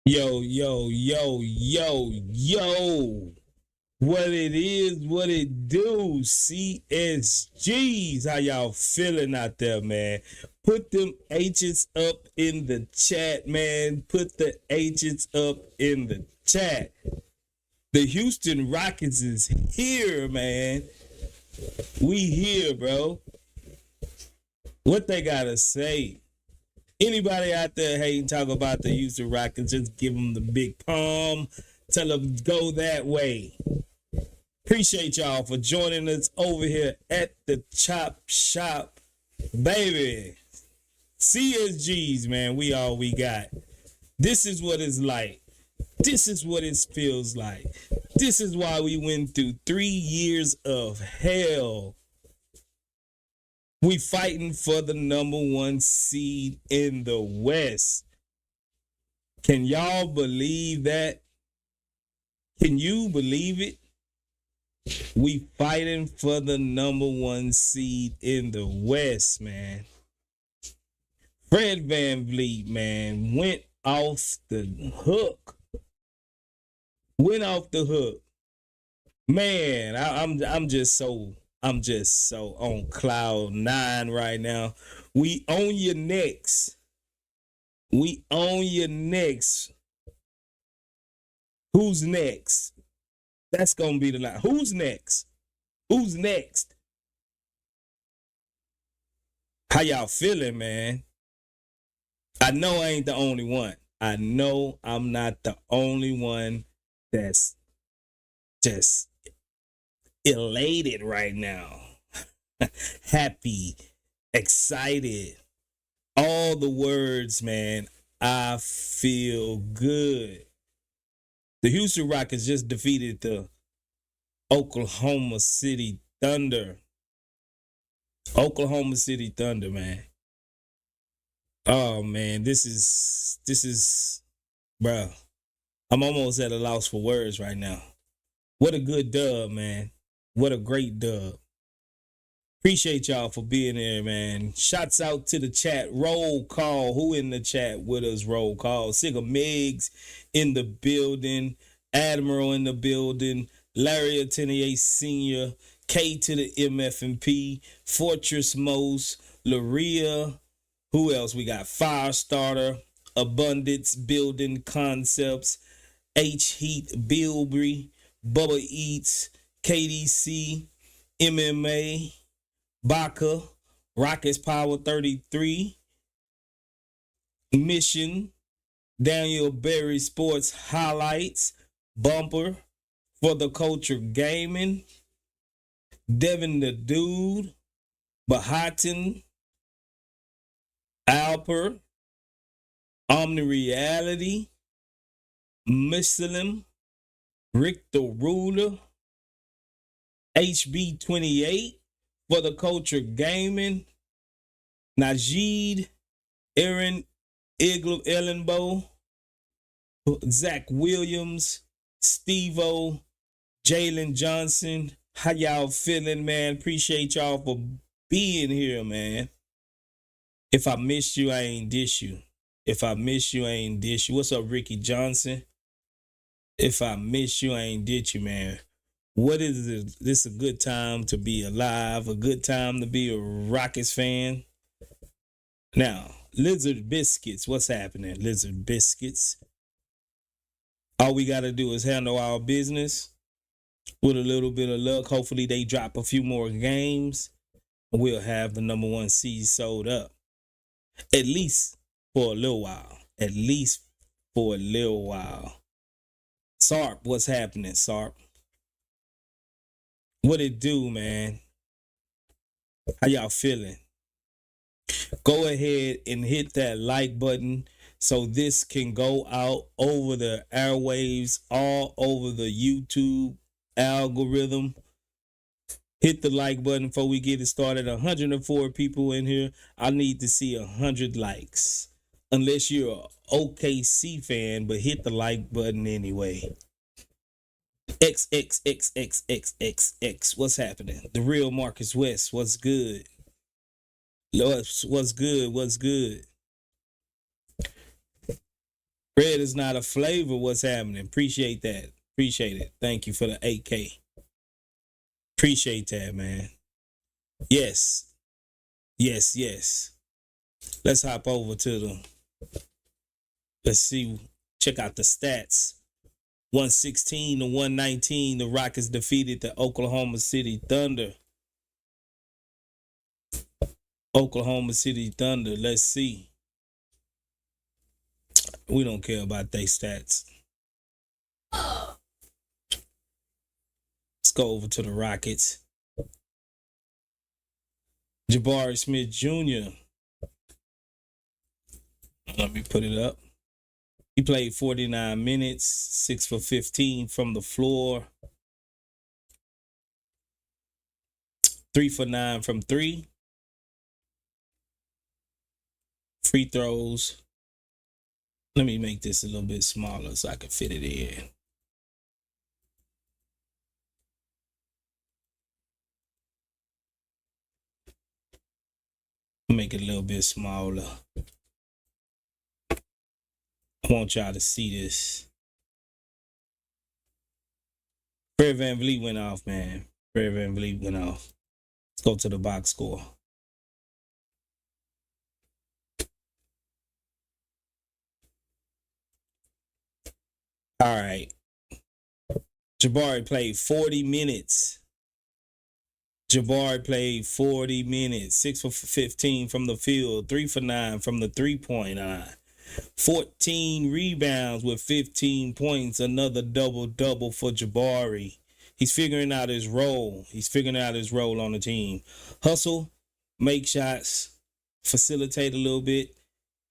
Yo, yo, yo, yo, yo. What it is, what it do, CSGs. How y'all feeling out there, man? Put them H's up in the chat, man. Put the H's up in the chat. The Houston Rockets is here, man. We here, bro. What they gotta say? Anybody out there hating, talk about the Houston Rockets, just give them the big palm. Tell them go that way. Appreciate y'all for joining us over here at the Chop Shop, baby. CSGs, man, we all we got. This is what it's like. This is what it feels like. This is why we went through 3 years of hell. We fighting for the number one seed in the West. Can y'all believe that? Can you believe it? We fighting for the number one seed in the West, man. Fred VanVleet, man, went off the hook. Went off the hook. Man, I'm just so on cloud nine right now. We on your necks. We on your necks. Who's next? That's gonna be the line. Who's next? Who's next? How y'all feeling, man? I know I ain't the only one. I know I'm not the only one that's just elated right now. Happy, excited. All the words, man. I feel good. The Houston Rockets just defeated the Oklahoma City Thunder. Oklahoma City Thunder, man. Oh man, this is bro. I'm almost at a loss for words right now. What a good dub, man. What a great dub. Appreciate y'all for being here, man. Shots out to the chat. Roll call. Who in the chat with us? Roll call. Sigga Miggs in the building. Admiral in the building. Larry Atenier Sr. K to the MF&P. Fortress Most. Laria. Who else? We got Firestarter. Abundance Building Concepts. H Heat Bilbrey. Bubba Eats. KDC. MMA. Baca, Rockets Power 33, Mission, Daniel Berry Sports Highlights, Bumper, For the Culture Gaming, Devin the Dude, Bahatan, Alper, Omni Reality, Muslim, Rick the Ruler, HB28, For the Culture Gaming, Najee, Aaron Ellenbow, Zach Williams, Steve-O, Jalen Johnson. How y'all feeling, man? Appreciate y'all for being here, man. If I missed you, I ain't dish you. If I miss you, I ain't dish you. What's up, Ricky Johnson? If I miss you, I ain't ditch you, man. What is it? This is a good time to be alive, a good time to be a Rockets fan. Now, Lizard Biscuits, what's happening? Lizard Biscuits. All we got to do is handle our business with a little bit of luck. Hopefully they drop a few more games. We'll have the number one seed sold up. At least for a little while. At least for a little while. Sarp, what's happening, Sarp? What it do, man? How y'all feeling? Go ahead and hit that like button so this can go out over the airwaves, all over the YouTube algorithm. Hit the like button before we get it started. 104 people in here. I need to see 100 likes. Unless you're an OKC fan, but hit the like button anyway. XXXXXXX. What's happening? The real Marcus West. What's good? What's good? What's good? Red is not a flavor. What's happening? Appreciate that. Appreciate it. Thank you for the 8K. Appreciate that, man. Yes. Yes, yes. Let's hop over to the. Let's see. Check out the stats. 116 to 119. The Rockets defeated the Oklahoma City Thunder. Oklahoma City Thunder. Let's see. We don't care about their stats. Let's go over to the Rockets. Jabari Smith Jr. Let me put it up. He played 49 minutes, 6 for 15 from the floor, 3 for 9 from 3. Free throws. Let me make this a little bit smaller so I can fit it in. Make it a little bit smaller. I want y'all to see this. Fred VanVleet went off, man. Fred VanVleet went off. Let's go to the box score. All right. Jabari played 40 minutes. Jabari played 40 minutes, 6 for 15 from the field, 3 for 9 from the three-point line, 14 rebounds with 15 points, another double-double for Jabari. He's figuring out his role. He's figuring out his role on the team. Hustle, make shots, facilitate a little bit,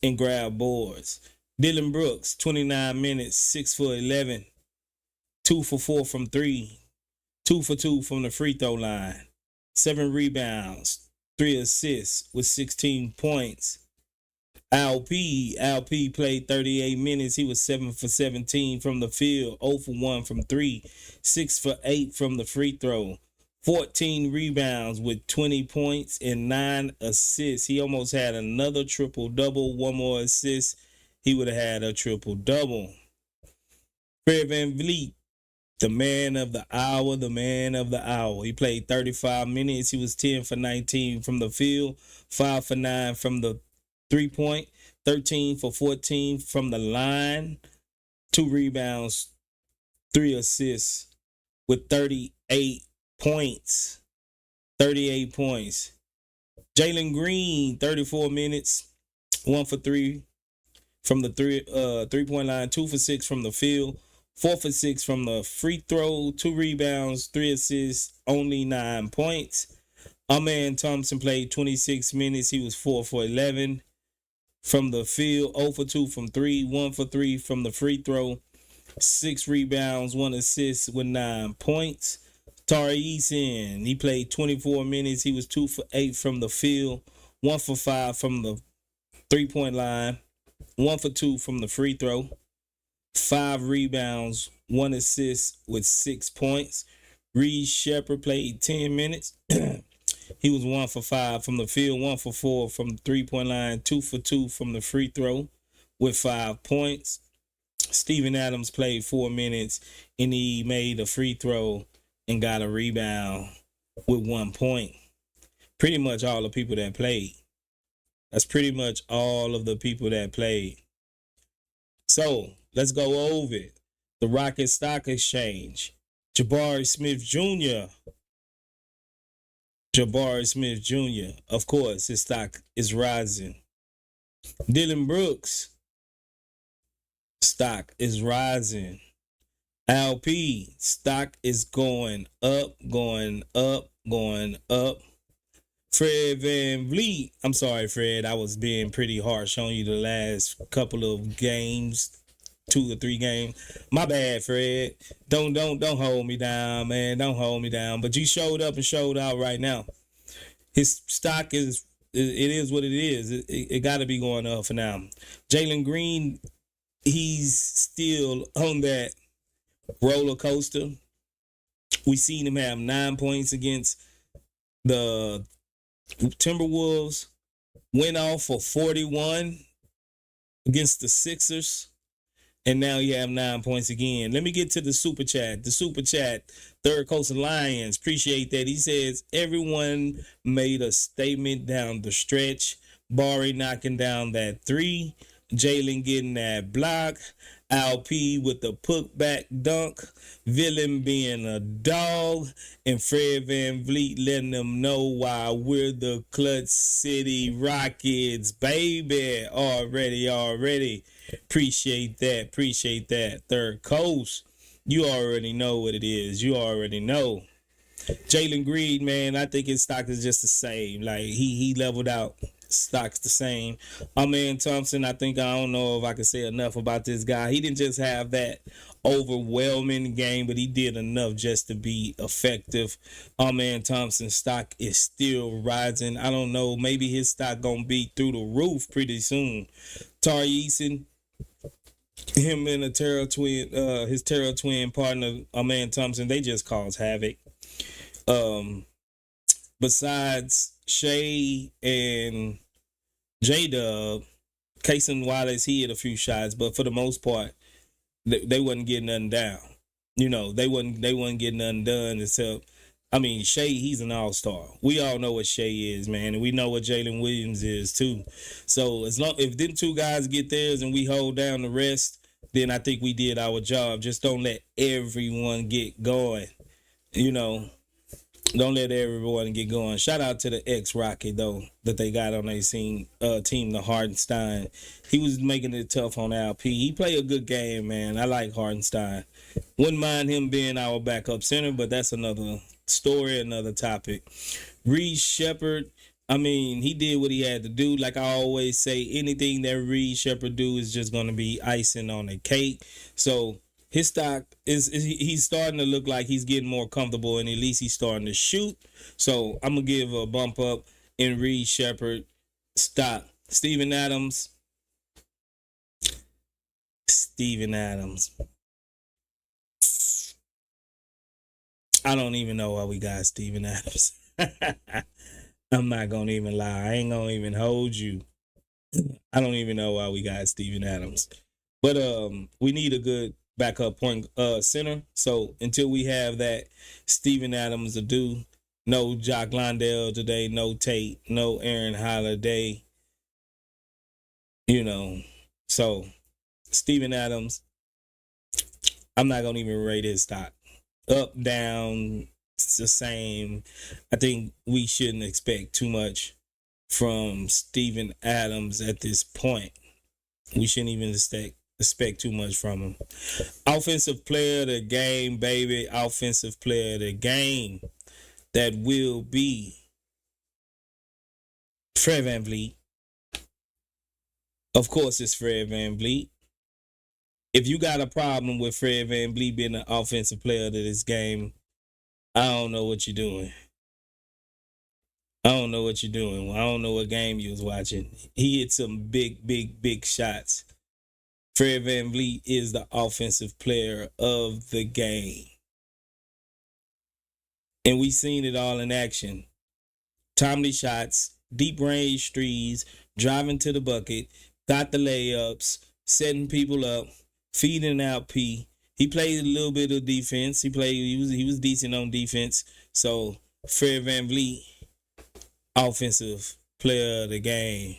and grab boards. Dylan Brooks, 29 minutes, 6 for 11, 2 for 4 from 3, 2 for 2 from the free throw line. 7 rebounds, 3 assists with 16 points. LP played 38 minutes. He was 7 for 17 from the field, 0 for 1 from 3, 6 for 8 from the free throw. 14 rebounds with 20 points and 9 assists. He almost had another triple-double. 1 more assist, he would have had a triple-double. Fred VanVleet, the man of the hour, the man of the hour. He played 35 minutes. He was 10 for 19 from the field, 5 for 9 from the three-point, 13 for 14 from the line, 2 rebounds, 3 assists with 38 points. 38 points. Jalen Green, 34 minutes, 1 for 3 from the three-point line, 2 for 6 from the field, 4 for 6 from the free throw, 2 rebounds, 3 assists, only 9 points. Amen Thompson played 26 minutes. He was 4 for 11 from the field, 0 for 2 from 3, 1 for 3 from the free throw, 6 rebounds, 1 assist with 9 points. Tari Eason, he played 24 minutes. He was 2 for 8 from the field, 1 for 5 from the three-point line, 1 for 2 from the free throw, 5 rebounds, 1 assist with 6 points. Reed Shepherd played 10 minutes. He was 1 for 5 from the field, 1 for 4 from the three-point line, 2 for 2 from the free throw with 5 points. Steven Adams played 4 minutes, and he made a free throw and got a rebound with 1 point. Pretty much all the people that played. That's pretty much all of the people that played. So, let's go over it. The Rocket Stock Exchange. Jabari Smith Jr. Jabari Smith Jr. Of course, his stock is rising. Dylan Brooks. Stock is rising. LP. Stock is going up, going up, going up. Fred VanVleet. I'm sorry, Fred. I was being pretty harsh on you the last couple of games. 2 or 3 games. My bad, Fred. Don't hold me down, man. Don't hold me down. But you showed up and showed out right now. His stock is, it is what it is. It got to be going up for now. Jalen Green, he's still on that roller coaster. We seen him have 9 points against the Timberwolves. Went off for 41 against the Sixers. And now you have 9 points again. Let me get to the super chat. The super chat, Third Coast Alliance. Appreciate that. He says, everyone made a statement down the stretch. Barry knocking down that three. Jalen getting that block. Alp with the putback dunk. Villain being a dog. And Fred Van Vliet letting them know why we're the Clutch City Rockets, baby. Already. Appreciate that. Appreciate that. Third Coast. You already know what it is. You already know. Jalen Green, man, I think his stock is just the same. Like he leveled out. Stock's the same. My man Thompson, I don't know if I can say enough about this guy. He didn't just have that overwhelming game, but he did enough just to be effective. My man Thompson's stock is still rising. I don't know. Maybe his stock gonna be through the roof pretty soon. Tar Eason, him and the Terror Twin, his Terror Twin partner, my man Thompson, they just cause havoc. Besides Shay and J Dub, Kason Wallace, he hit a few shots, but for the most part, they wasn't getting nothing down. You know, they wasn't getting nothing done except, I mean, Shay, he's an all-star. We all know what Shay is, man, and we know what Jalen Williams is too. So if them two guys get theirs and we hold down the rest, then I think we did our job. Just don't let everyone get going. You know, don't let everyone get going. Shout out to the ex-Rocket, though, that they got on their team, the Hardenstein. He was making it tough on LP. He played a good game, man. I like Hardenstein. Wouldn't mind him being our backup center, but that's another story, another topic. Reed Shepard, I mean, he did what he had to do. Like I always say, anything that Reed Shepard do is just going to be icing on the cake. So his stock he's starting to look like he's getting more comfortable, and at least he's starting to shoot. So I'm gonna give a bump up in Reed Shepard stock. Steven Adams. I don't even know why we got Steven Adams. I'm not gonna even lie. I ain't gonna even hold you. I don't even know why we got Steven Adams. But we need a good backup point center. So until we have that, Steven Adams to do. No Jock Londell today, no Tate, no Aaron Holiday. You know, so Steven Adams, I'm not gonna even rate his stock. Up, down, it's the same. I think we shouldn't expect too much from Steven Adams at this point. We shouldn't even expect too much from him. Offensive player of the game, baby. Offensive player of the game. That will be Fred Van Vliet. Of course, it's Fred Van Vliet. If you got a problem with Fred Van Vliet being an offensive player of this game, I don't know what you're doing. I don't know what game you was watching. He hit some big shots. Fred Van Vliet is the offensive player of the game. And we seen it all in action. Timely shots, deep range threes, driving to the bucket, got the layups, setting people up, feeding out P. He played a little bit of defense. He was decent on defense. So Fred Van Vliet, offensive player of the game.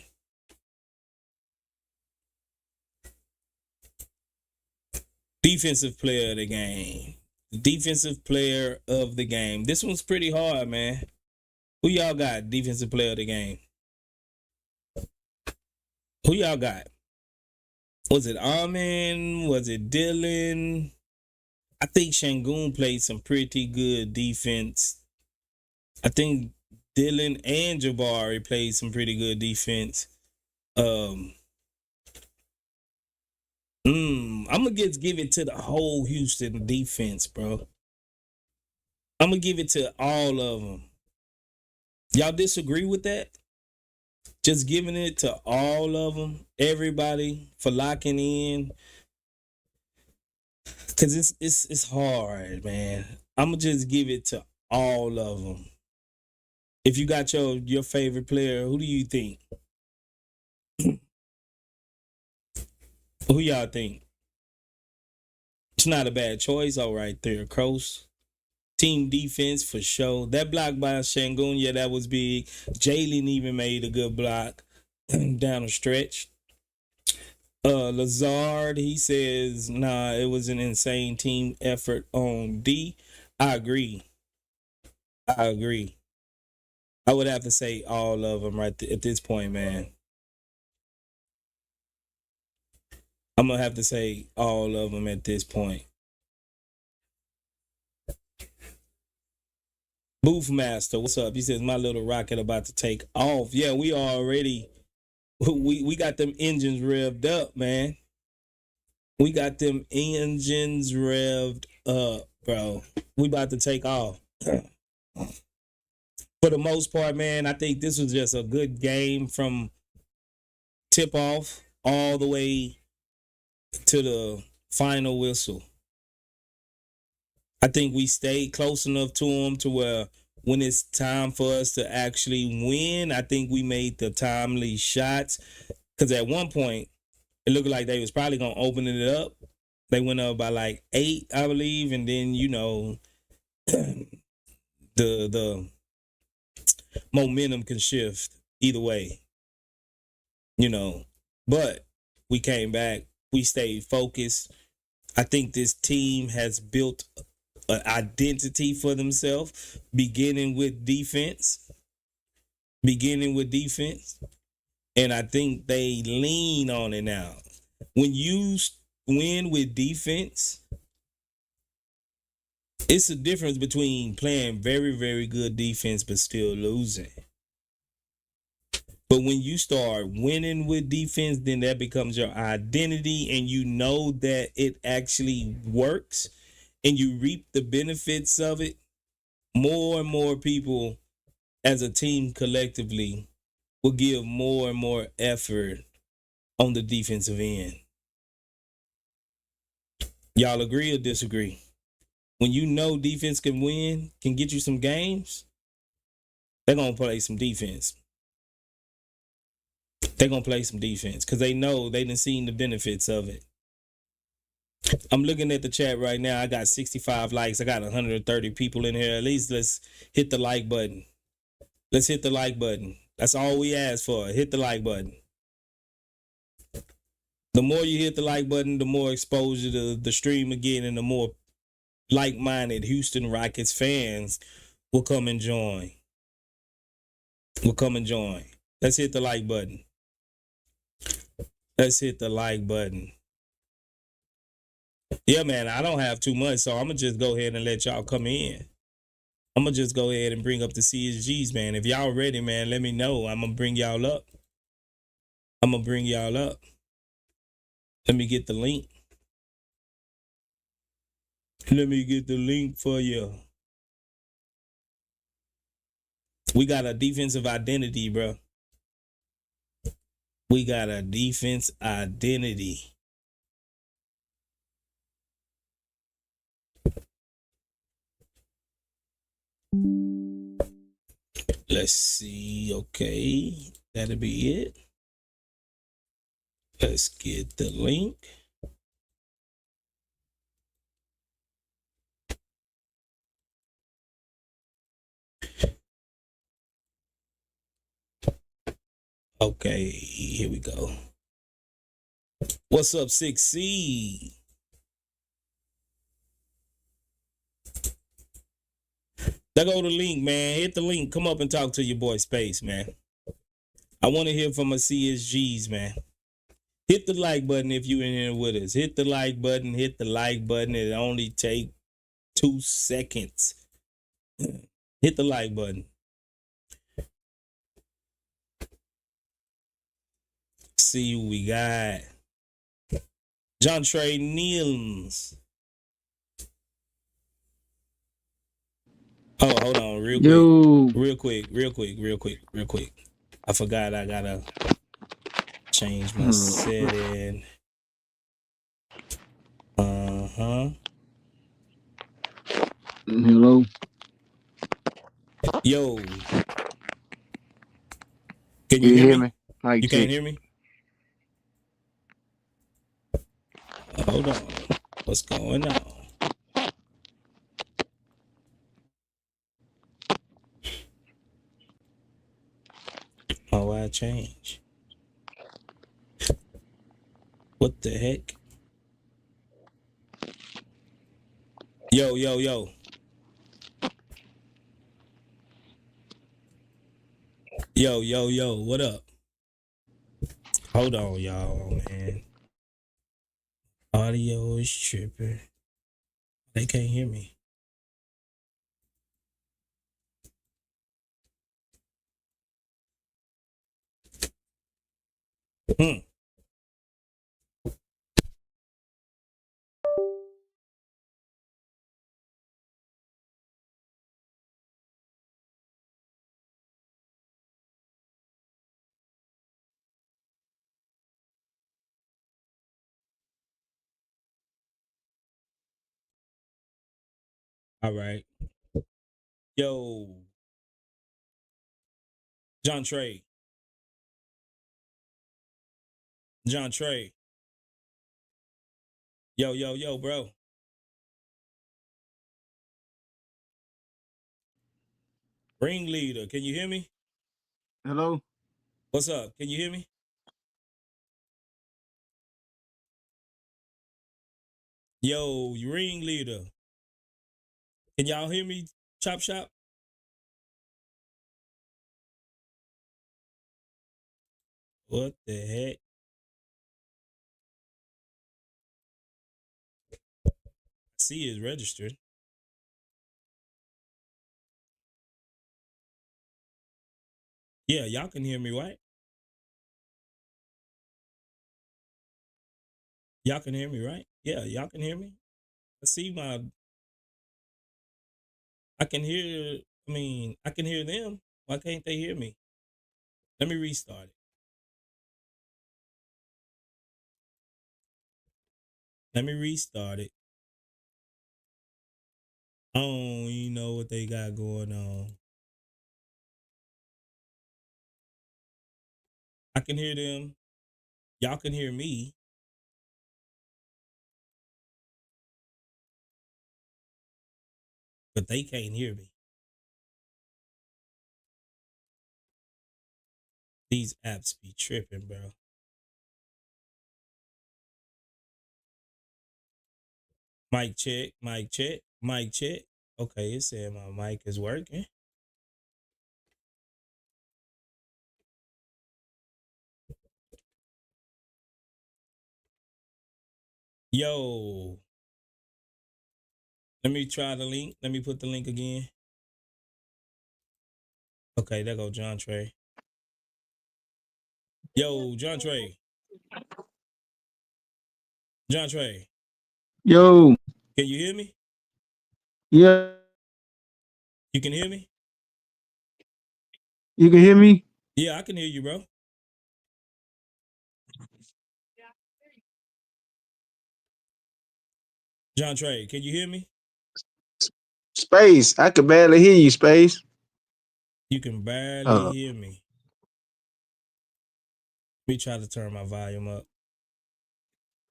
Defensive player of the game. Defensive player of the game. This one's pretty hard, man. Who y'all got? Defensive player of the game. Who y'all got? Was it Armin? Was it Dylan? I think Shangoon played some pretty good defense. I think Dylan and Jabari played some pretty good defense. I'm gonna give it to the whole Houston defense, bro. I'm gonna give it to all of them. Y'all disagree with that? Just giving it to all of them, everybody, for locking in, cause it's hard, man. I'm gonna just give it to all of them. If you got your favorite player, who do you think? Who y'all think? It's not a bad choice. All right there, Cross. Team defense for sure. That block by Shangun, yeah, that was big. Jalen even made a good block down the stretch. Lazard, he says, nah, it was an insane team effort on D. I agree. I agree. I would have to say all of them at this point, man. I'm going to have to say all of them at this point. Booth Master, what's up? He says, my little rocket about to take off. Yeah, we got them engines revved up, man. We got them engines revved up, bro. We about to take off. For the most part, man, I think this was just a good game from tip off all the way to the final whistle. I think we stayed close enough to them to where when it's time for us to actually win, I think we made the timely shots. Because at one point, it looked like they was probably going to open it up. They went up by like 8, I believe. And then, the momentum can shift either way. But we came back. We stayed focused. I think this team has built an identity for themselves, beginning with defense. And I think they lean on it now. When you win with defense, it's a difference between playing very, very good defense but still losing. But when you start winning with defense, then that becomes your identity, and you know that it actually works, and you reap the benefits of it. More and more people as a team collectively will give more and more effort on the defensive end. Y'all agree or disagree? When you know defense can win, can get you some games, they're going to play some defense. They're going to play some defense because they know they done seen the benefits of it. I'm looking at the chat right now. I got 65 likes. I got 130 people in here. At least let's hit the like button. Let's hit the like button. That's all we ask for. Hit the like button. The more you hit the like button, the more exposure to the stream again, and the more like-minded Houston Rockets fans will come and join. Let's hit the like button. Let's hit the like button. Yeah, man, I don't have too much, so I'm going to just go ahead and let y'all come in. I'm going to just go ahead and bring up the CSGs, man. If y'all ready, man, let me know. I'm going to bring y'all up. Let me get the link. Let me get the link for you. We got a defensive identity, bro. We got a defense identity. Let's see. Okay. That'll be it. Let's get the link. Okay, here we go. What's up, 6C? There go the link, man. Hit the link. Come up and talk to your boy Space, man. I want to hear from my CSGs, man. Hit the like button if you in here with us. Hit the like button. It only take 2 seconds. Hit the like button. See who we got. John Trey Niels. Oh, hold on, real quick. I forgot I gotta change my setting. Hello. Yo. Can you hear me? Like you can't hear me? Hold on. What's going on? Oh, why change? What the heck? Yo, yo, yo. Yo, yo, yo. What up? Hold on, y'all, man. Audio is tripping. They can't hear me. Hmm. All right. Yo, John Trey. John Trey. Yo, yo, yo, bro. Ringleader. Can you hear me? Hello? What's up? Can you hear me? Yo, ringleader. Can y'all hear me? Chop shop. What the heck? See is registered. Yeah, y'all can hear me, right? Y'all can hear me, right? Yeah, y'all can hear me. I see my. I can hear. I can hear them. Why can't they hear me? Let me restart it. Let me restart it. Oh, you know what they got going on. I can hear them. Y'all can hear me. But they can't hear me. These apps be tripping, bro. Mic check, mic check, mic check. Okay, it said my mic is working. Yo, let me try the link. Let me put the link again. Okay, there go John Trey. Yo, John Trey. John Trey. Yo. Can you hear me? Yeah. You can hear me? You can hear me? Yeah, I can hear you, bro. John Trey, can you hear me? Space. I could barely hear you, Space. You can barely Uh, hear me. Let me try to turn my volume up.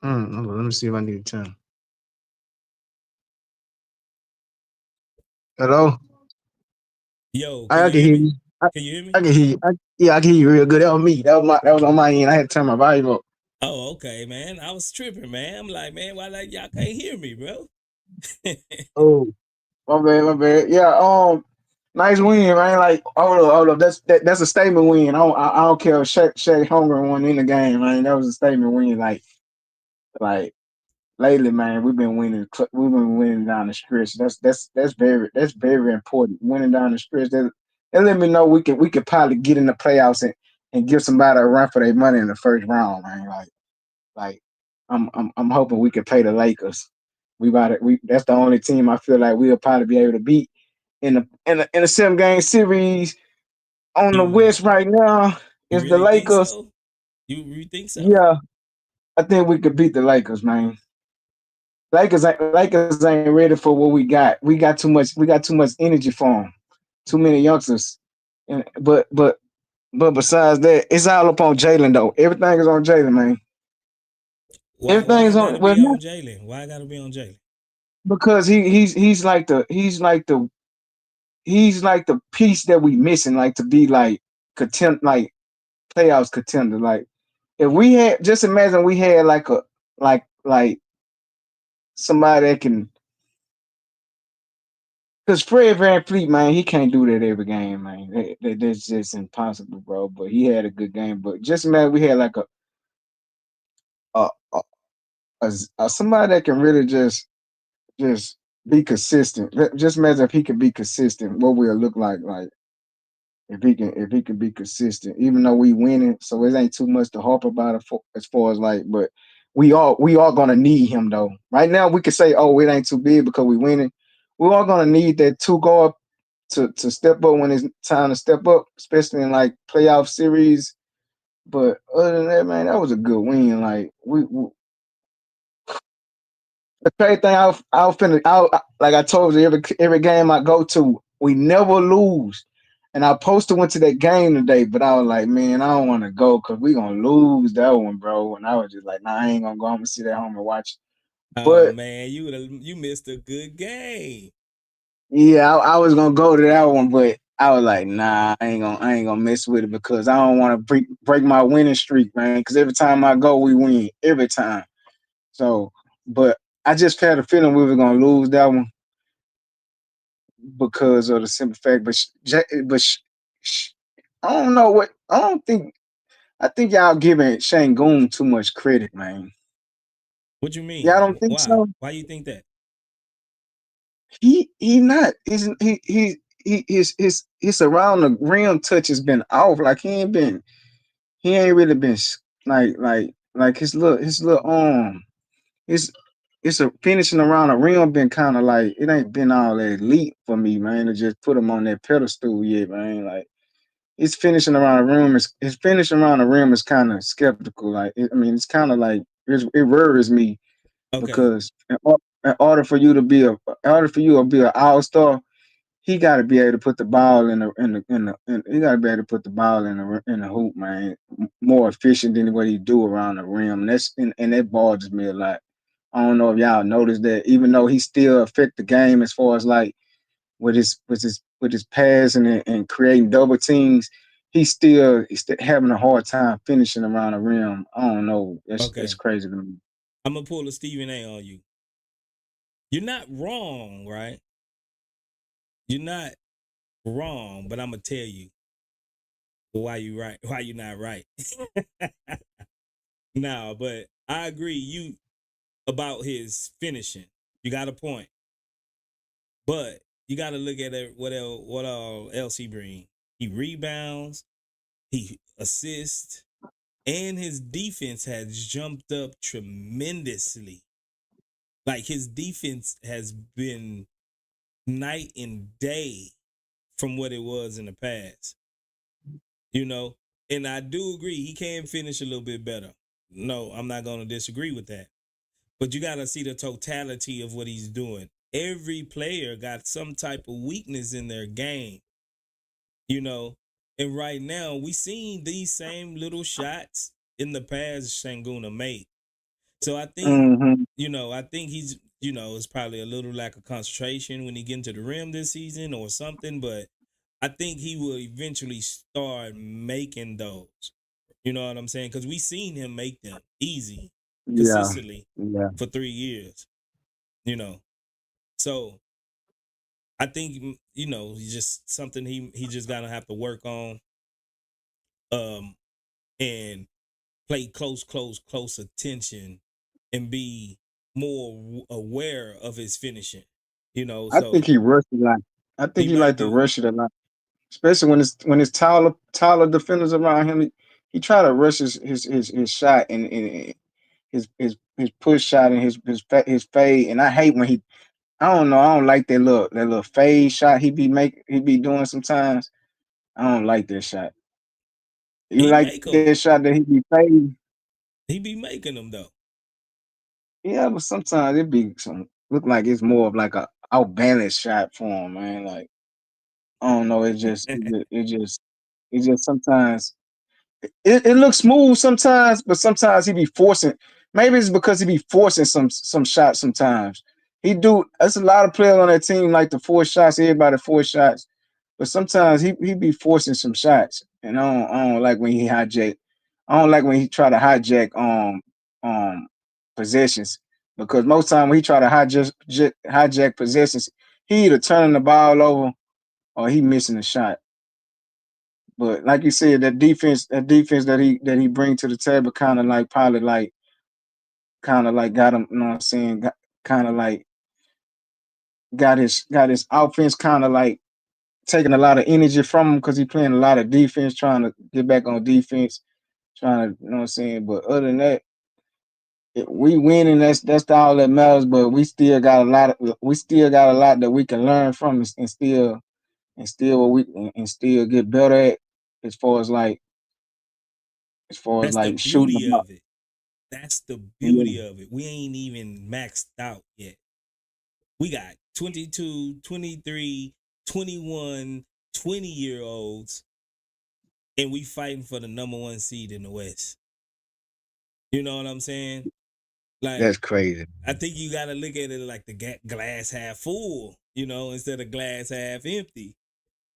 hold on, let me see if I need to turn. Hello? Yo, can I you can hear hear me? you. I, Can you hear me? I can hear you. Yeah, I can hear you real good. That was me. That was on my end. I had to turn my volume up. Oh, okay, man. I was tripping, man. I'm like, man, why like y'all can't hear me, bro? Oh, my bad. Yeah, nice win, man. Like, hold up. That's a statement win. I don't care if Shaq Holmgren won in the game, man. That was a statement win. Like lately, man, we've been winning down the stretch. That's very important. Winning down the stretch. That let me know we could probably get in the playoffs and give somebody a run for their money in the first round, man. Like I'm hoping we could play the Lakers. We that's the only team I feel like we'll probably be able to beat in a 7 game series on the you West right now. you Is the really think Lakers? so? You think so? Yeah, I think we could beat the Lakers, man. Lakers ain't ready for what we got. We got too much. We got too much energy for them. Too many youngsters. But besides that, it's all up on Jalen though. Everything is on Jalen, man. Why Everything's I on. gotta Well, be not on Jalen? Why I gotta be on Jalen? because he's like the piece that we missing, like to be like content, like playoffs contender. Like if we had, just imagine we had like a like somebody that can. Because Fred Van Fleet, man, he can't do that every game, man. That's just impossible, bro. But he had a good game. But just imagine we had like a, a, somebody that can really just be consistent. Just imagine if he could be consistent, what will it look like? Like if he can be consistent, even though we winning, so it ain't too much to harp about it for, as far as like, but we all gonna need him though. Right now we can say, oh, it ain't too big because we winning. We all gonna need that two guard to step up when it's time to step up, especially in like playoff series. But other than that, man, that was a good win. Like we the crazy thing, like I told you, every game I go to, we never lose. And I posted went to that game today, but I was like, man, I don't want to go because we gonna lose that one, bro. And I was just like, nah, I ain't gonna go. I'm gonna sit at home and watch. Oh But man, you missed a good game. yeah, I was gonna go to that one, but I was like, nah, I ain't gonna mess with it because I don't want to break my winning streak, man. Because every time I go, we win every time. So, but I just had a feeling we were gonna lose that one because of the simple fact. I don't know what. I don't think. I think y'all giving Shangoon too much credit, man. What you Y'all mean? don't think Why? so? Why you think that? He not. His around the rim touch has been off. Like he ain't really been like his little his it's a finishing around the rim been kind of like it ain't been all that elite for me, man. To just put him on that pedestal yet, man. Like his finishing around the rim is kind of skeptical. Like I mean, it's kind of like it worries me Okay, because in order for you to be in order for you to be an all star, he got to be able to put the ball he got to be able to put the ball in the hoop, man. More efficient than what he do around the rim. And that bothers me a lot. I don't know if y'all noticed that, even though he still affect the game as far as like with his passing and creating double teams, he's still having a hard time finishing around the rim. I don't know. That's okay. crazy to me. I'm gonna pull a Stephen A on you. You're not wrong, right? You're not wrong, but I'm gonna tell you why you right, why you not right. No, but I agree you about his finishing. You got a point, but you got to look at it, what else he bring. He rebounds, he assists, and his defense has jumped up tremendously. Like his defense has been night and day from what it was in the past. You know, and I do agree he can finish a little bit better. No, I'm not going to disagree with that. But you got to see the totality of what he's doing. Every player got some type of weakness in their game, you know. And right now, we seen these same little shots in the past Shanguna made. So I think, Hmm. I think he's, it's probably a little lack of concentration when he get into the rim this season or something, but I think he will eventually start making those. You know what I'm saying? Because we seen him make them easy, Yeah, consistently yeah. for 3 years. You know, so I think he's just something he just gotta have to work on, um, and play close attention, and be more aware of his finishing. I think So he rushed a lot. I think he he might like to do. rush it a lot, especially when it's taller defenders around him. He try to rush his shot and his push shot and his fade. And I hate when I don't know. I don't like that little fade shot he be doing sometimes. I don't like that shot. You He like make that them. shot that he be fading? He be making them though. Yeah, but sometimes it be some look like it's more of like a out balanced shot for him, man. Like I don't know. It just sometimes it looks smooth sometimes, but sometimes he be forcing. maybe it's because he be forcing some shots sometimes. He do. That's a lot of players on that team like to force shots. Everybody force shots, but sometimes he be forcing some shots, and I don't like when he hijack. I don't like when he try to hijack um possessions because most time when he try to hijack possessions, he either turning the ball over or he missing a shot. But like you said, that defense that he bring to the table, kind of like probably like kind of like got him. You know what I'm saying? Kind of like got his offense kind of like taking a lot of energy from him because he playing a lot of defense, trying to get back on defense, trying to you know what I'm saying. But other than that, we winning. That's all that matters. But we still got a lot that we can learn from and still what we and still get better at as far as like That's the shooting the beauty ball. of it. That's the Yeah, beauty of it. We ain't even maxed out yet. We got 22, 23, 21, 20-year olds, and we fighting for the number one seed in the West. You know what I'm saying? Like, that's crazy. I think you got to look at it like the glass half full, instead of glass half empty.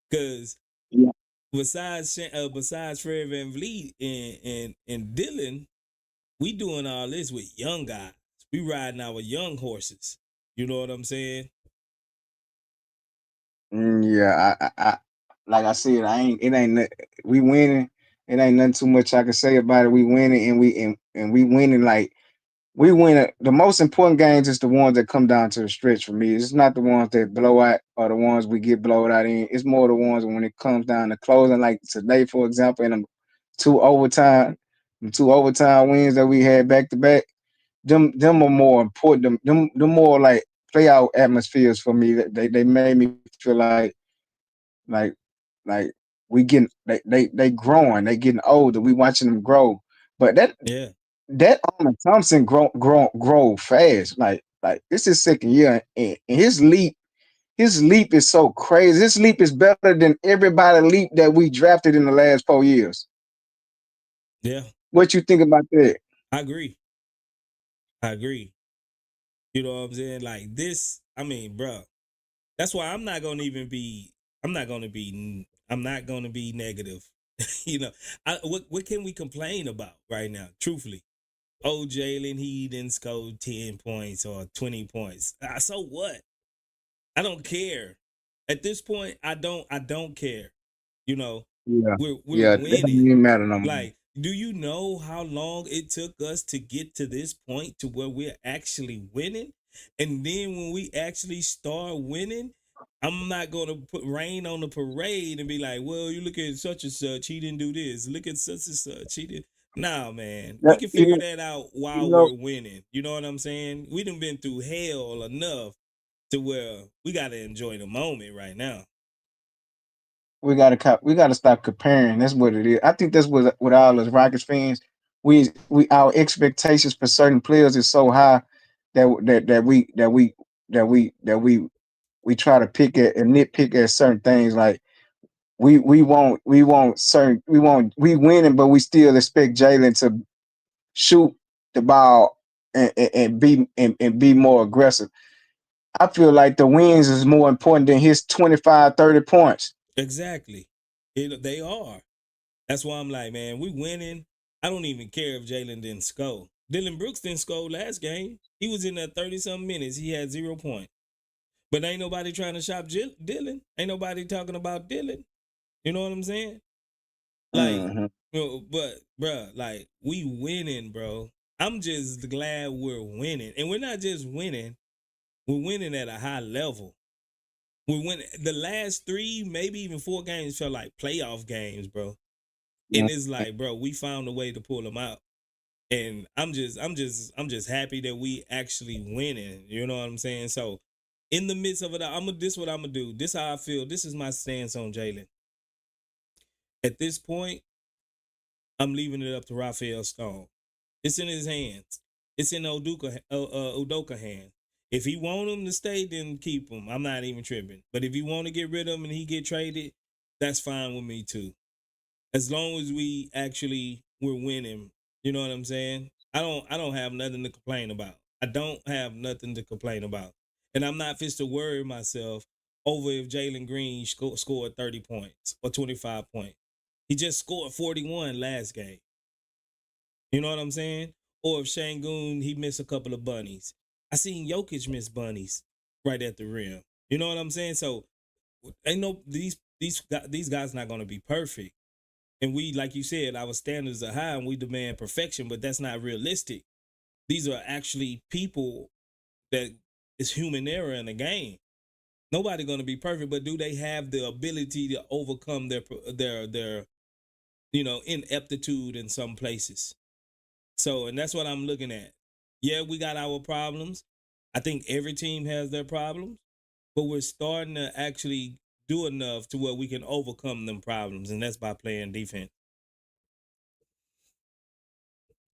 Because Yeah, besides Fred Van Vliet and Dylan, we doing all this with young guys. We riding our young horses. You know what I'm saying? yeah. Like I said, I ain't. It ain't. We winning. It ain't nothing too much I can say about it. We winning, and we winning like we win it. The most important games is the ones that come down to the stretch for me. It's not the ones that blow out or the ones we get blowed out in. It's more the ones when it comes down to closing, like today, for example, in two overtime, the two overtime wins that we had back to back. Them are more important. Them more like playout atmospheres for me. They made me feel like like we getting they growing. They getting older. We watching them grow. But Yeah. that Armin Thompson grow fast. Like this is second year, and his leap is so crazy. His leap is better than everybody leap that we drafted in the last 4 years. Yeah. What you think about that? I agree. I agree. You know what I'm saying? Like this, I mean, bro. That's why I'm not gonna be I'm not gonna be negative. What can we complain about right now? Truthfully. Oh, Jalen, he didn't score 10 points or 20 points. So what? I don't care. At this point, I don't care. You know, Yeah, we're yeah, that don't winning. even matter no more. Like, do you know how long it took us to get to this point to where we're actually winning? And then when we actually start winning, I'm not gonna put rain on the parade and be like, well, you look at such and such, he didn't do this. Look at such and such, he did. Nah, man, we That, can you figure know, that out you while know, we're winning. You know what I'm saying? We done been through hell enough to where we gotta enjoy the moment right now. we gotta stop comparing. That's what it is. I think that's what with all us Rockets fans, we our expectations for certain players is so high that we try to pick at and nitpick at certain things. Like we winning, but we still expect Jalen to shoot the ball and be more aggressive. I feel like the wins is more important than his 25, 30 points. Exactly. They are. That's why I'm like, man, we winning. I don't even care if Jalen didn't score. Dylan Brooks didn't score last game. He was in there 30 something minutes. He had 0 points. But ain't nobody trying to shop Dylan. Ain't nobody talking about Dylan. You know what I'm saying? Like, Mhm. but bruh, like we winning, bro. I'm just glad we're winning. And we're not just winning, we're winning at a high level. We win the last three, maybe even four games felt like playoff games, bro. And it's like, bro, we found a way to pull them out. And I'm just happy that we actually winning. You know what I'm saying? So in the midst of it, this what I'm gonna do. This how I feel. This is my stance on Jalen. At this point, I'm leaving it up to Raphael Stone. It's in his hands. It's in Udoka hands. If he want him to stay, then keep him. I'm not even tripping. But if you want to get rid of him and he get traded, that's fine with me too. As long as we're winning, you know what I'm saying? I don't have nothing to complain about. I don't have nothing to complain about. And I'm not fit to worry myself over if Jalen Green scored 30 points or 25 points. He just scored 41 last game. You know what I'm saying? Or if Şengün, he missed a couple of bunnies. I seen Jokic miss bunnies right at the rim. You know what I'm saying? So ain't no these guys not gonna be perfect. And we, like you said, our standards are high and we demand perfection, but that's not realistic. These are actually people that is human error in the game. Nobody gonna be perfect, but do they have the ability to overcome their ineptitude in some places? So, and that's what I'm looking at. Yeah, we got our problems. I think every team has their problems, but we're starting to actually do enough to where we can overcome them problems, and that's by playing defense.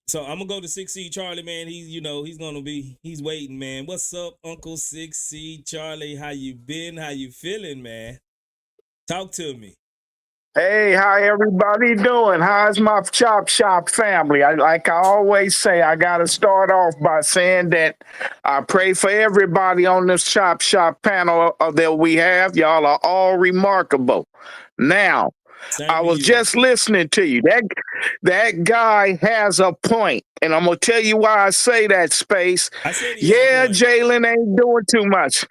So I'm gonna go to 6C Charlie, man. He's waiting, man. What's up, Uncle 6C Charlie? How you been? How you feeling, man? Talk to me. Hey, how everybody doing? How's my Chop Shop family? Like I always say, I got to start off by saying that I pray for everybody on this Chop Shop panel that we have. Y'all are all remarkable. Now, Same I to was you. just listening to you. That guy has a point, and I'm gonna tell you why I say that. Space. I said he had a Yeah, point. Jalen ain't doing too much.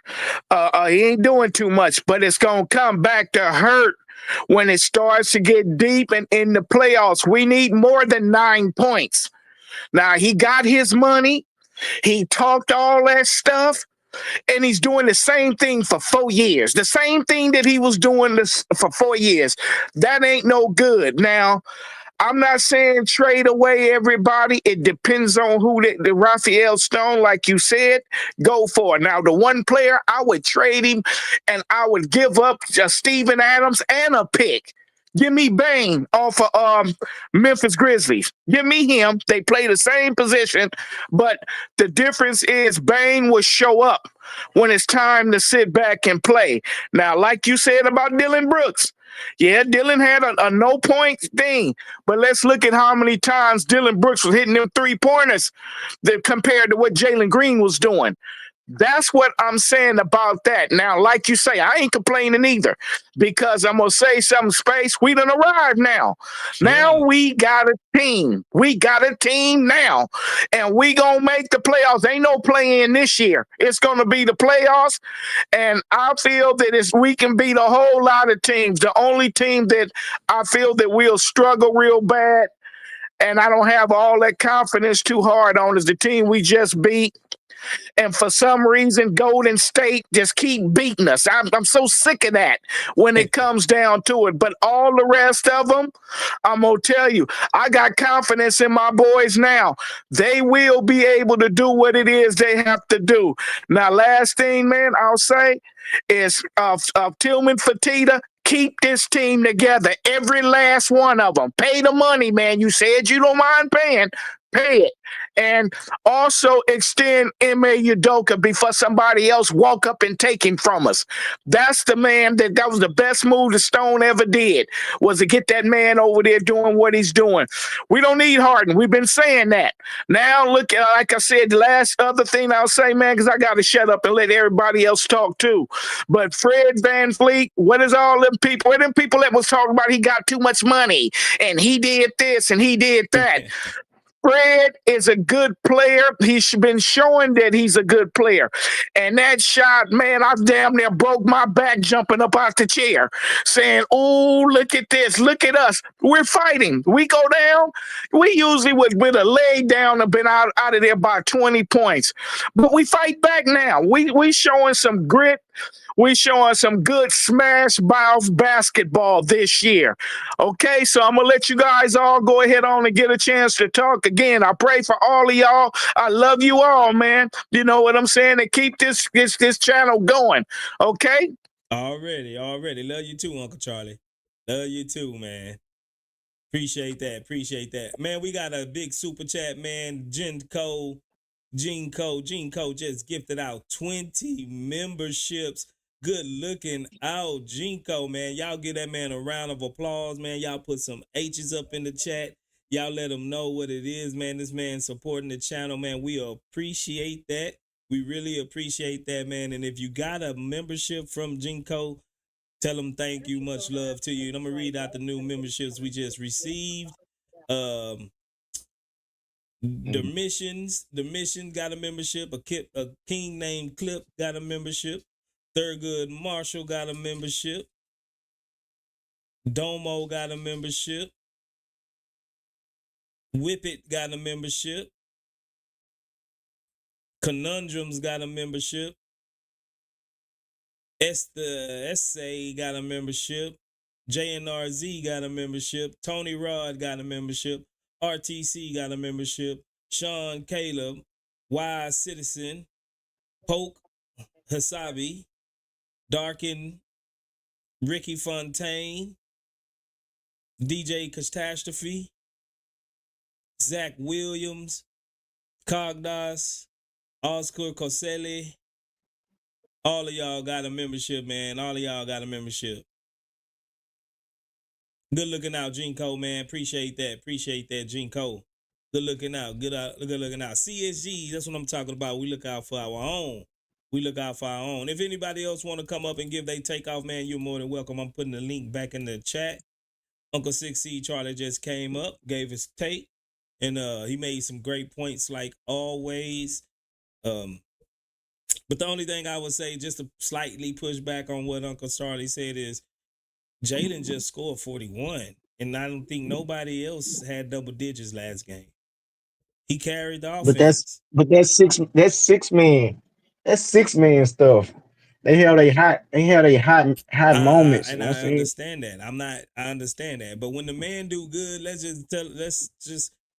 He ain't doing too much, but it's gonna come back to hurt when it starts to get deep and in the playoffs. We need more than 9 points. Now he got his money. He talked all that stuff. And he's doing the same thing for 4 years. The same thing that he was doing this for 4 years. That ain't no good. Now, I'm not saying trade away everybody. It depends on who the Raphael Stone, like you said, go for. Now, the one player I would trade him and I would give up just Steven Adams and a pick. Give me Bane off of Memphis Grizzlies. Give me him. They play the same position, but the difference is Bane will show up when it's time to sit back and play. Now, like you said about Dylan Brooks, yeah, Dylan had a no point thing, but let's look at how many times Dylan Brooks was hitting them 3-pointers compared to what Jalen Green was doing. That's what I'm saying about that. Now, like you say, I ain't complaining either because I'm going to say something, Space. We done arrived now. Now Yeah. we got a team. We got a team now, and we going to make the playoffs. Ain't no play-in this year. It's going to be the playoffs, and I feel that we can beat a whole lot of teams. The only team that I feel that we'll struggle real bad, and I don't have all that confidence too hard on, is the team we just beat. And for some reason, Golden State just keep beating us. I'm so sick of that when it comes down to it. But all the rest of them, I'm going to tell you, I got confidence in my boys now. They will be able to do what it is they have to do. Now, last thing, man, I'll say is Tillman Fertitta, keep this team together. Every last one of them. Pay the money, man. You said you don't mind paying. Pay it. And also extend Ime Udoka before somebody else walk up and take him from us. That's the man that was the best move the Stone ever did, was to get that man over there doing what he's doing. We don't need Harden. We've been saying that. Now, look, like I said, the last other thing I'll say, man, because I got to shut up and let everybody else talk too. But Fred VanVleet, what is all them people? What them people that was talking about he got too much money and he did this and he did that? Fred is a good player. He's been showing that he's a good player. And that shot, man, I damn near broke my back jumping up out the chair saying, oh, look at this. Look at us. We're fighting. We go down. We usually would have laid down and been out of there by 20 points. But we fight back now. We showing some grit. We showing some good smash mouth basketball this year. Okay, so I'm gonna let you guys all go ahead on and get a chance to talk again. I pray for all of y'all. I love you all, man. You know what I'm saying? And keep this channel going. Okay. Already. Love you too, Uncle Charlie. Love you too, man. Appreciate that. Man, we got a big super chat, man. Gene Cole just gifted out 20 memberships. Good looking out, Jinko, man. Y'all give that man a round of applause, man. Y'all put some H's up in the chat. Y'all let him know what it is, man. This man supporting the channel, man. We appreciate that. We really appreciate that, man. And if you got a membership from Jinko, tell them thank you, much love to you. And I'm gonna read out the new memberships we just received. The mission got a membership. A king named Clip got a membership. Thurgood Marshall got a membership. Domo got a membership. Whippet got a membership. Conundrums got a membership. Esther Essay got a membership. JNRZ got a membership. Tony Rod got a membership. RTC got a membership. Sean Caleb, Wise Citizen, Poke Hasabi, Darkin, Ricky Fontaine, DJ Catastrophe, Zach Williams, Cogdas, Oscar Coselli. All of y'all got a membership, man. All of y'all got a membership. Good looking out, Jinko, man. Appreciate that, Jinko. Good looking out. Good looking out. CSG, that's what I'm talking about. We look out for our own. If anybody else want to come up and give their takeoff, man, you're more than welcome. I'm putting the link back in the chat. Uncle 6C Charlie just came up, gave his take, and he made some great points like always. But the only thing I would say, just to slightly push back on what Uncle Charlie said, is Jalen just scored 41, and I don't think nobody else had double digits last game. He carried the offense. But that's six man. That's 6-man stuff. They have a hot moments. And I understand that. I understand that. But when the man do good, let's just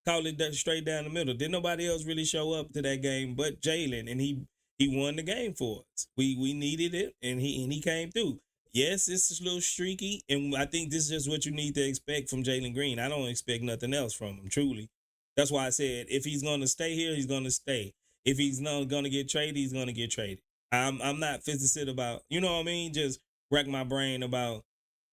call it that straight down the middle. Did nobody else really show up to that game but Jalen, and he won the game for us. We needed it, and he came through. Yes, it's a little streaky, and I think this is just what you need to expect from Jalen Green. I don't expect nothing else from him, truly. That's why I said if he's going to stay here, he's going to stay. If he's not going to get traded, he's going to get traded. I'm not fixated about, you know what I mean? Just rack my brain about,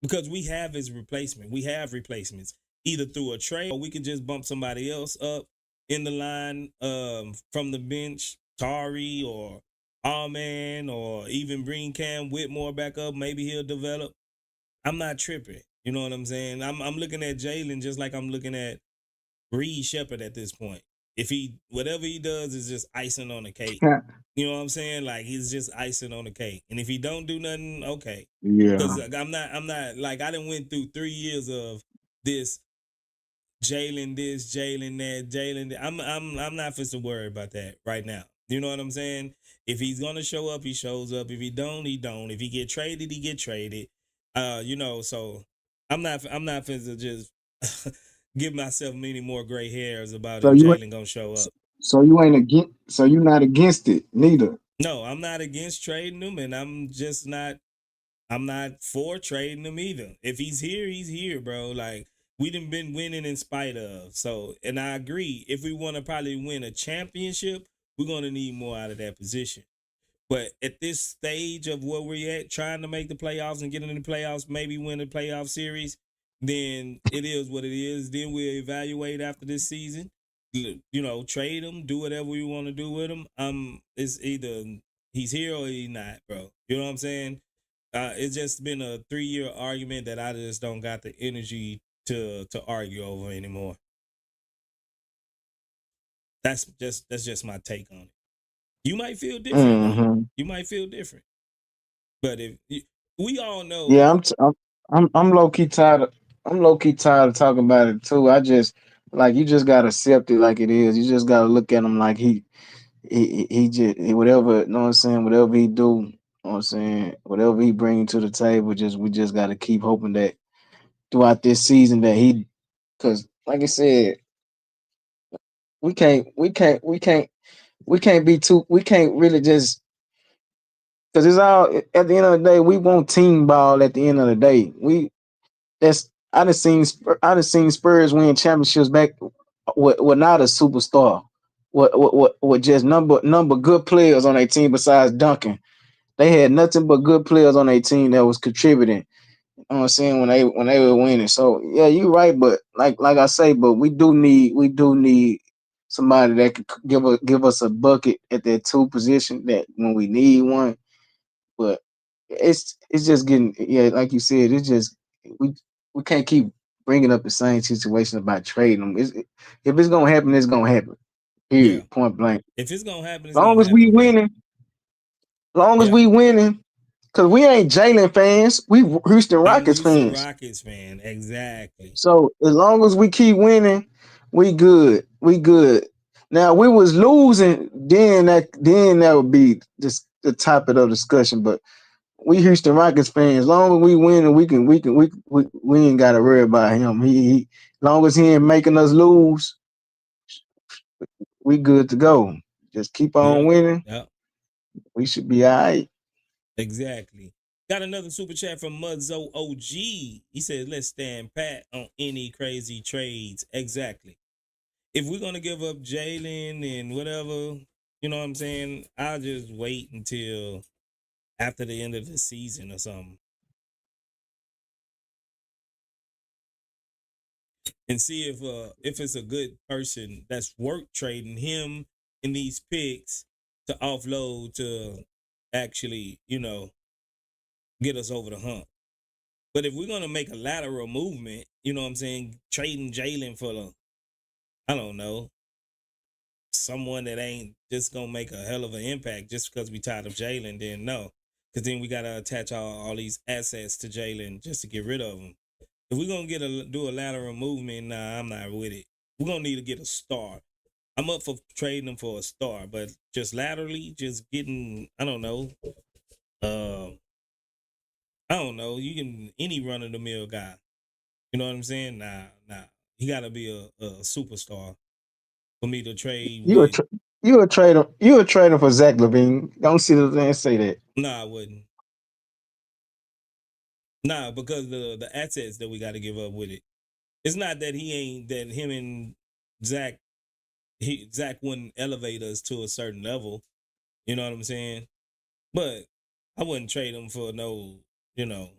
because we have his replacement. We have replacements, either through a trade or we could just bump somebody else up in the line from the bench, Tari or Allman, or even bring Cam Whitmore back up. Maybe he'll develop. I'm not tripping. You know what I'm saying? I'm looking at Jalen just like I'm looking at Reed Shepard at this point. If whatever he does is just icing on the cake. You know what I'm saying? Like, he's just icing on the cake. And if he don't do nothing, okay. Yeah. Because I'm not like, I done went through 3 years of this Jalen this, Jalen that, Jalen that. I'm not supposed to worry about that right now. You know what I'm saying? If he's gonna show up, he shows up. If he don't, he don't. If he get traded, he get traded. So I'm not supposed to just give myself many more gray hairs about if Jalen gonna show up. So you're not against it, neither. No, I'm not against trading him, and I'm not for trading him either. If he's here, bro. Like, we done been winning in spite of. So, and I agree, if we want to probably win a championship, we're gonna need more out of that position. But at this stage of where we're at, trying to make the playoffs and get in the playoffs, maybe win the playoff series, then it is what it is. Then we'll evaluate after this season. Trade him, do whatever we want to do with him. It's either he's here or he's not, bro. You know what I'm saying? It's just been a 3-year argument that I just don't got the energy to argue over anymore. That's just my take on it. You might feel different. Mm-hmm. You might feel different, but we all know. Yeah, I'm low key tired. I'm low key tired of talking about it too. I just you just gotta accept it like it is. You just gotta look at him like he just whatever. You know what I'm saying? Whatever he do, you know what I'm saying, whatever he bring to the table, we just gotta keep hoping that throughout this season that because like I said, we can't really just, because it's all at the end of the day. We want team ball at the end of the day. I done seen Spurs win championships back with not a superstar. With just number good players on their team besides Duncan. They had nothing but good players on their team that was contributing. know what I'm saying, when they were winning. So yeah, you're right, but like I say, but we do need somebody that could give us a bucket at that two position that when we need one. But it's just getting, yeah, like you said, it's just we we can't keep bringing up the same situation about trading them. If it's gonna happen, it's gonna happen. Yeah. Period. Point blank. If it's gonna happen, it's Long gonna as we happen, man. winning, long as Yeah. we winning, cause we ain't Jalen fans, we Houston I'm Rockets Houston fans. Rockets fan. Exactly. So as long as we keep winning, we good. We good. Now we was losing, then that would be just the topic of discussion. But we Houston Rockets fans. As long as we win, we ain't got to worry about him. Long as he ain't making us lose, we good to go. Just keep on Yeah. winning. Yeah. We should be all right. Exactly. Got another super chat from Mudzo OG. He said, let's stand pat on any crazy trades. Exactly. If we're gonna give up Jalen and whatever, you know what I'm saying, I'll just wait until after the end of the season or something. And see if it's a good person that's worth trading him in these picks to offload to actually, get us over the hump. But if we're gonna make a lateral movement, you know what I'm saying, trading Jalen for I don't know, someone that ain't just gonna make a hell of an impact just because we tired of Jalen, then no. Because then we gotta attach all these assets to Jalen just to get rid of him. If we're gonna do a lateral movement, nah, I'm not with it. We're gonna need to get a star. I'm up for trading him for a star, but just laterally, just getting, I don't know, uh, you can any run of the mill guy. You know what I'm saying? Nah. He gotta be a superstar for me to trade You a with. tra- you a trader. You a trader for Zach Levine. Don't sit there and say that. Nah, I wouldn't. Nah, because the assets that we got to give up with it. It's not that him and Zach Zach wouldn't elevate us to a certain level. You know what I'm saying? But I wouldn't trade him for no, you know,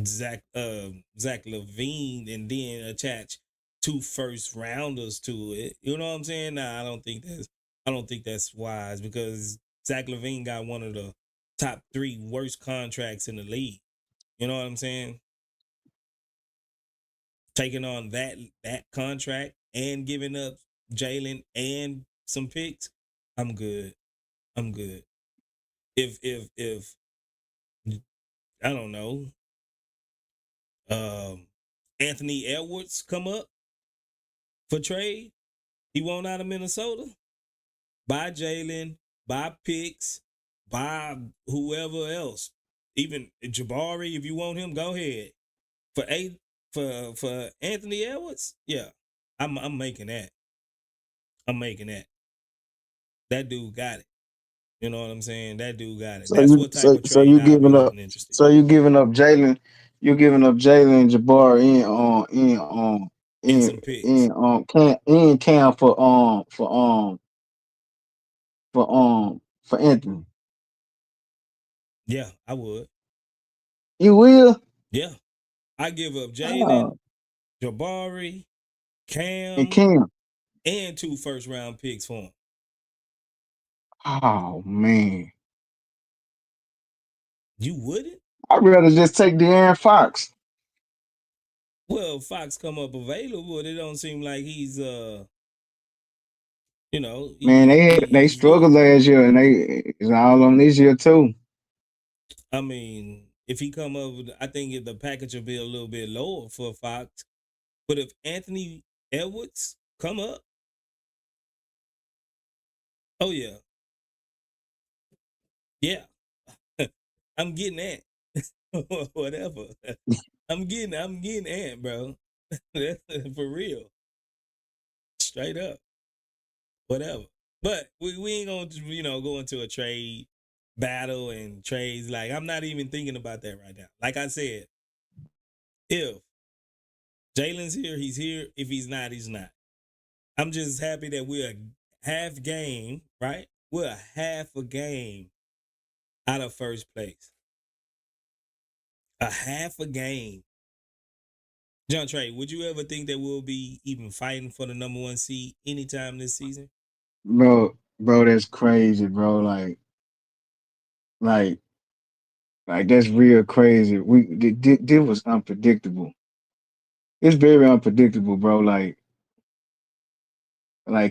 Zach Levine and then attach 2 first rounders to it. You know what I'm saying? Nah, I don't think that's wise because Zach Levine got one of the top 3 worst contracts in the league. You know what I'm saying? Taking on that contract and giving up Jalen and some picks, I'm good. I'm good. If I don't know, um, Anthony Edwards come up for trade, he won't out of Minnesota. Buy Jalen, buy picks, buy whoever else. Even Jabari, if you want him, go ahead. For Anthony Edwards, yeah, I'm making that. I'm making that. That dude got it. You know what I'm saying? That dude got it. So That's you what type so of so trade you I'll be giving up. looking interested. So you giving up Jalen. You giving up Jalen and Jabbar In some picks. in Cam for Anthony. Yeah, I would. You will. Yeah. I give up Oh, Jalen, Jabari, and Cam, Cam. and 2 first-round picks for him. Oh man, You wouldn't? I'd rather just take De'Aaron Fox. Well, Fox come up available. It don't seem like he's Man, they he's struggled last year, and it's all on this year too. I mean, if he come up, I think the package will be a little bit lower for Fox. But if Anthony Edwards come up, oh yeah, yeah, I'm getting that. Whatever. I'm getting Ant, bro. For real. Straight up. Whatever. But we ain't gonna go into a trade battle and trades. Like I'm not even thinking about that right now. Like I said, if Jalen's here, he's here. If he's not, he's not. I'm just happy that we're a half game, right? We're a half a game out of first place. A half a game. John Trey, would you ever think that we'll be even fighting for the number 1 seed anytime this season? Bro, that's crazy, bro. Like, like that's real crazy. This was unpredictable. It's very unpredictable, bro. Like,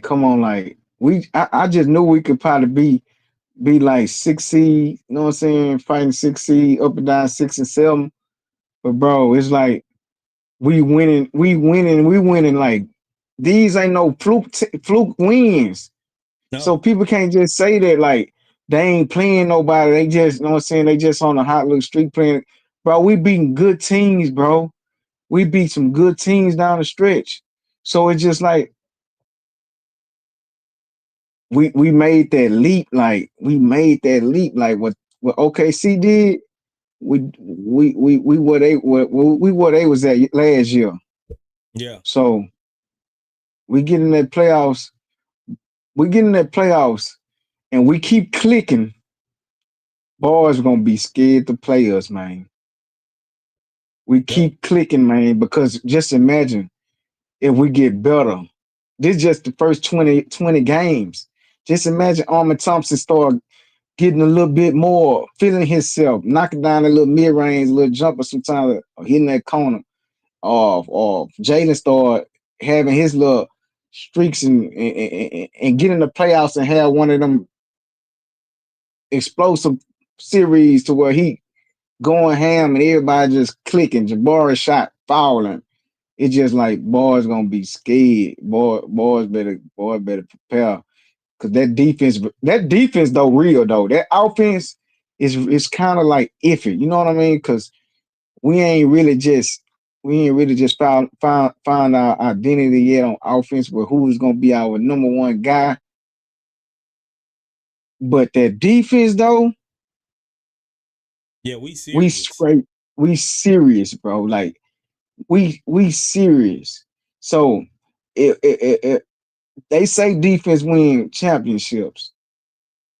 come on, like I just knew we could probably be like 6 seed. You know what I'm saying? Fighting 6 seed, up and down 6 and 7. But bro, it's like we winning. Like these ain't no fluke wins. So No. people can't just say that like they ain't playing nobody. They just, you know what I'm saying, they just on a hot little streak playing. Bro, we beating good teams, bro. We beat some good teams down the stretch. So it's just like we made that leap. Like we made that leap. Like what OKC did, we where they was at last year. Yeah. So we get in that playoffs, and we keep clicking. Boys are gonna be scared to play us, man. We Yep. keep clicking, man, because just imagine if we get better. This is just the first 20 games. Just imagine Armin Thompson start getting a little bit more, feeling himself, knocking down a little mid-range, a little jumper sometimes, or hitting that corner. Or Jalen start having his little streaks and get in the playoffs and have one of them explosive series to where he going ham and everybody just clicking. Jabari shot fouling. It's just like boys gonna be scared. Boys better prepare because that defense though real though. That offense is kind of like iffy. You know what I mean? Because we ain't really just found our identity yet on offense with who's gonna be our number one guy. But that defense though, Yeah, we we serious. straight, we serious, bro. Like we serious. So it they say defense win championships.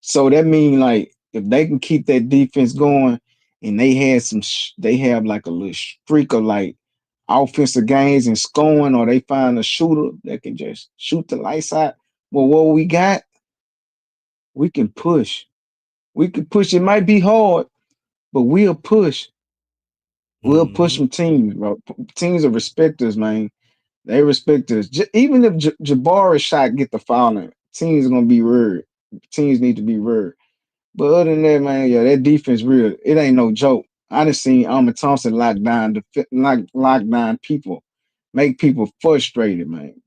So that mean like if they can keep that defense going and they have like a little streak of like offensive gains and scoring, or they find a shooter that can just shoot the lights out. Well, what we got, we can push. We can push. It might be hard, but we'll push. We'll push Mm-hmm. some teams, bro. Teams will respect us, man. They respect us. Even if Jabari shot get the fouling, teams are gonna be worried. Teams need to be worried. But other than that, man, yeah, that defense real. It ain't no joke. I done seen Armin Thompson lock down people, make people frustrated, man.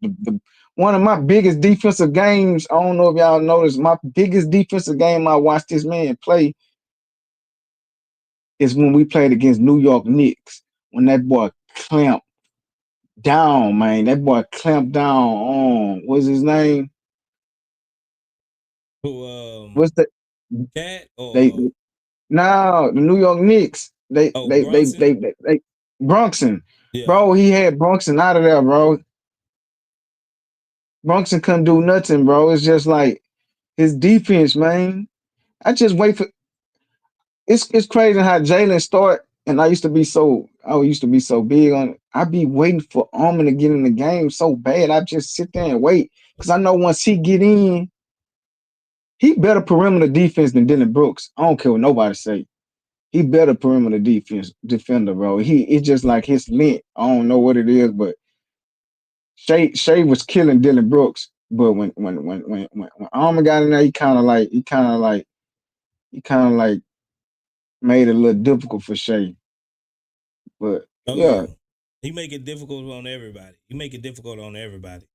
One of my biggest defensive games, I don't know if y'all noticed, my biggest defensive game I watched this man play is when we played against New York Knicks. When that boy clamped down, man. That boy clamped down on what's his name? Who What's the Cat they or No, the New York Knicks. They oh they they Brunson? they they, they Brunson. Yeah. Bro, he had Brunson out of there, bro. Brunson couldn't do nothing, bro. It's just like his defense, man. I just wait for it's crazy how Jalen start. And I used to be so big on it. I be waiting for Armin to get in the game so bad. I just sit there and wait. Cause I know once he get in, he better perimeter defense than Dylan Brooks. I don't care what nobody say. He better perimeter defender, bro. It's just like his length. I don't know what it is, but Shea was killing Dylan Brooks. But when Alma got in there, he kind of like made it a little difficult for Shea. But Oh yeah, yeah. He make it difficult on everybody. He make it difficult on everybody.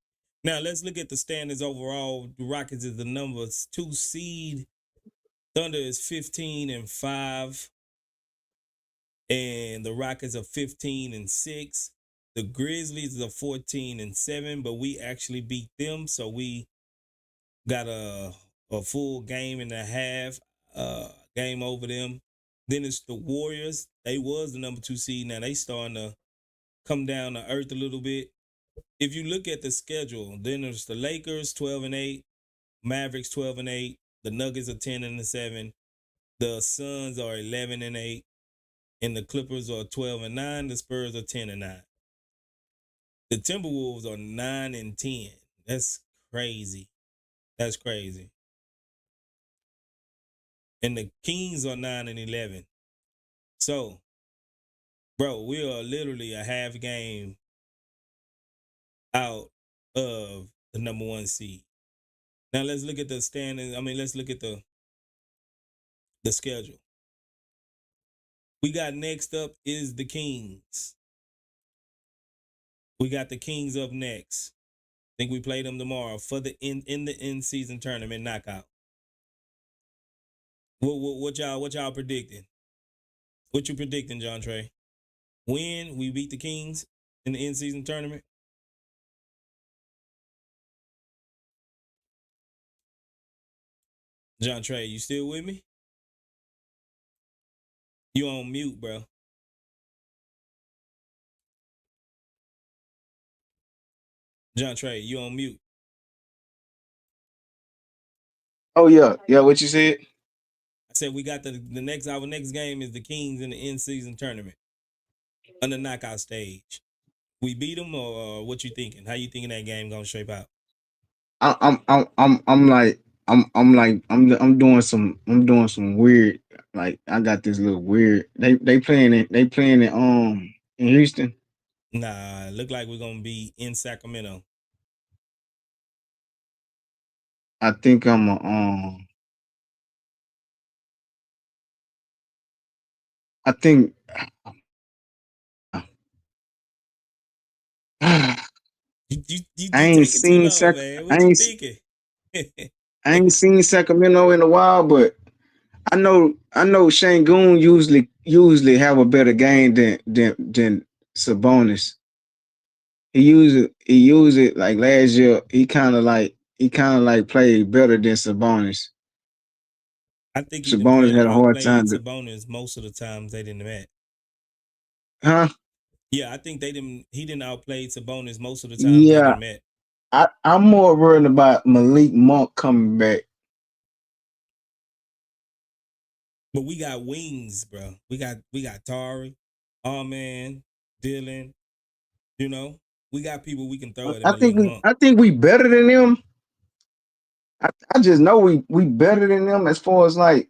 Now let's look at the standings overall. The Rockets is the number 2 seed. Thunder is 15-5. And the Rockets are 15-6. The Grizzlies are 14-7, but we actually beat them, so we got a full game and a half game over them. Then it's the Warriors. They was the number 2 seed. Now they starting to come down to earth a little bit. If you look at the schedule, then there's the Lakers 12-8, Mavericks 12-8, the Nuggets are 10-7, the Suns are 11-8, and the Clippers are 12-9. The Spurs are 10-9. The Timberwolves are 9-10. That's crazy. That's crazy. And the Kings are 9-11. So, bro, we are literally a half game out of the number 1 seed. Now let's look at the standings. I mean, let's look at the schedule. We got next up is the Kings. We got the Kings up next. I think we play them tomorrow for the in the in-season tournament knockout. What y'all predicting? What you predicting, John Trey? Win, we beat the Kings in the in-season tournament? John Trey, you still with me? You on mute, bro. John Trey, you on mute. Oh yeah, yeah. What you said? I said we got our next game is the Kings in the in-season tournament on the knockout stage. We beat them, or what you thinking? How you thinking that game gonna shape out? I'm doing some weird. Like I got this little weird. They playing it. They playing it in Houston. Nah, look like we're gonna be in Sacramento. I think I'm I think You I ain't taking too seen long, Sac man. What you thinking? I ain't seen Sacramento in a while, but I know Shangoon usually have a better game than Sabonis. He used it like last year. He kind of like played better than Sabonis. I think he done Sabonis had a hard outplayed time to, Sabonis most of the times they didn't met. huh? Yeah, I think he didn't outplay Sabonis most of the times they Yeah, didn't met. I'm more worried about Malik Monk coming back. But we got wings, bro. We got Tari, man, Dylan. You know, we got people we can throw at I Malik think we Monk. I think we better than them. I just know we better than them as far as what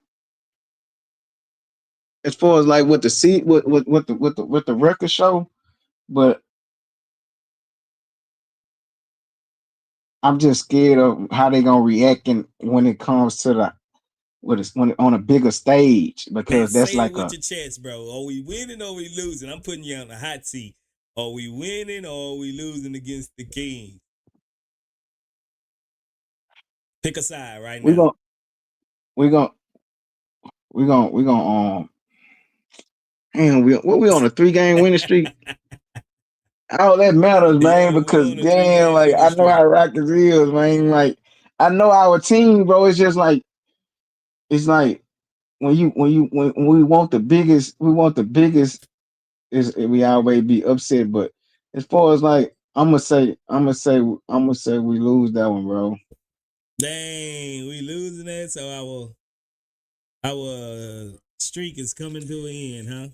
the seat what the record show, but I'm just scared of how they gonna react when it comes to the when on a bigger stage Man, because that's say it like with a your chest, bro. Are we winning or are we losing? I'm putting you on the hot seat. Are we winning or are we losing against the Kings? Pick a side right we now. gonna we gonna we gonna damn we on a 3 game winning streak. All that matters, man, Yeah, we because on a damn, 3-game like winning I know how streak. Rockets is, man. Like I know our team, bro. It's just like it's like when we want the biggest is we always be upset. But as far as like I'm gonna say we lose that one, bro. Dang, we losing that, so our streak is coming to an end, huh?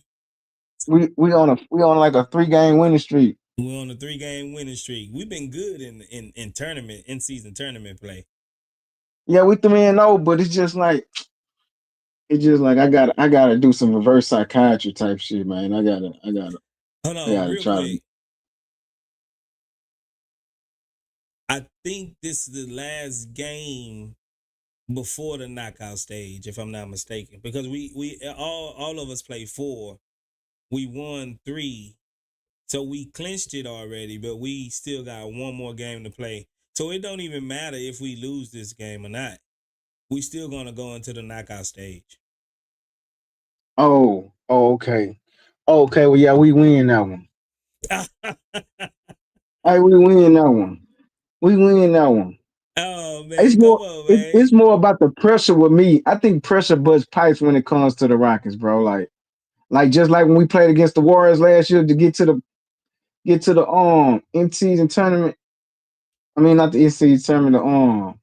We on like a 3 game winning streak. We're on a 3-game winning streak. We've been good in tournament, in season tournament play. Yeah, we 3-0, but it's just like I gotta do some reverse psychiatry type shit, man. Hold I on, gotta real try to. quick. I think this is the last game before the knockout stage, if I'm not mistaken, because we all of us played 4. We won 3, so we clinched it already. But we still got one more game to play, so it don't even matter if we lose this game or not. We still gonna go into the knockout stage. Okay. Okay, well yeah, we win that one. Hey, we win that one. We win that one. Oh It's man, come more on, it's man. more about the pressure with me. I think pressure busts pipes when it comes to the Rockets, bro. Like just like when we played against the Warriors last year to get to the in season tournament. I mean not the in season tournament,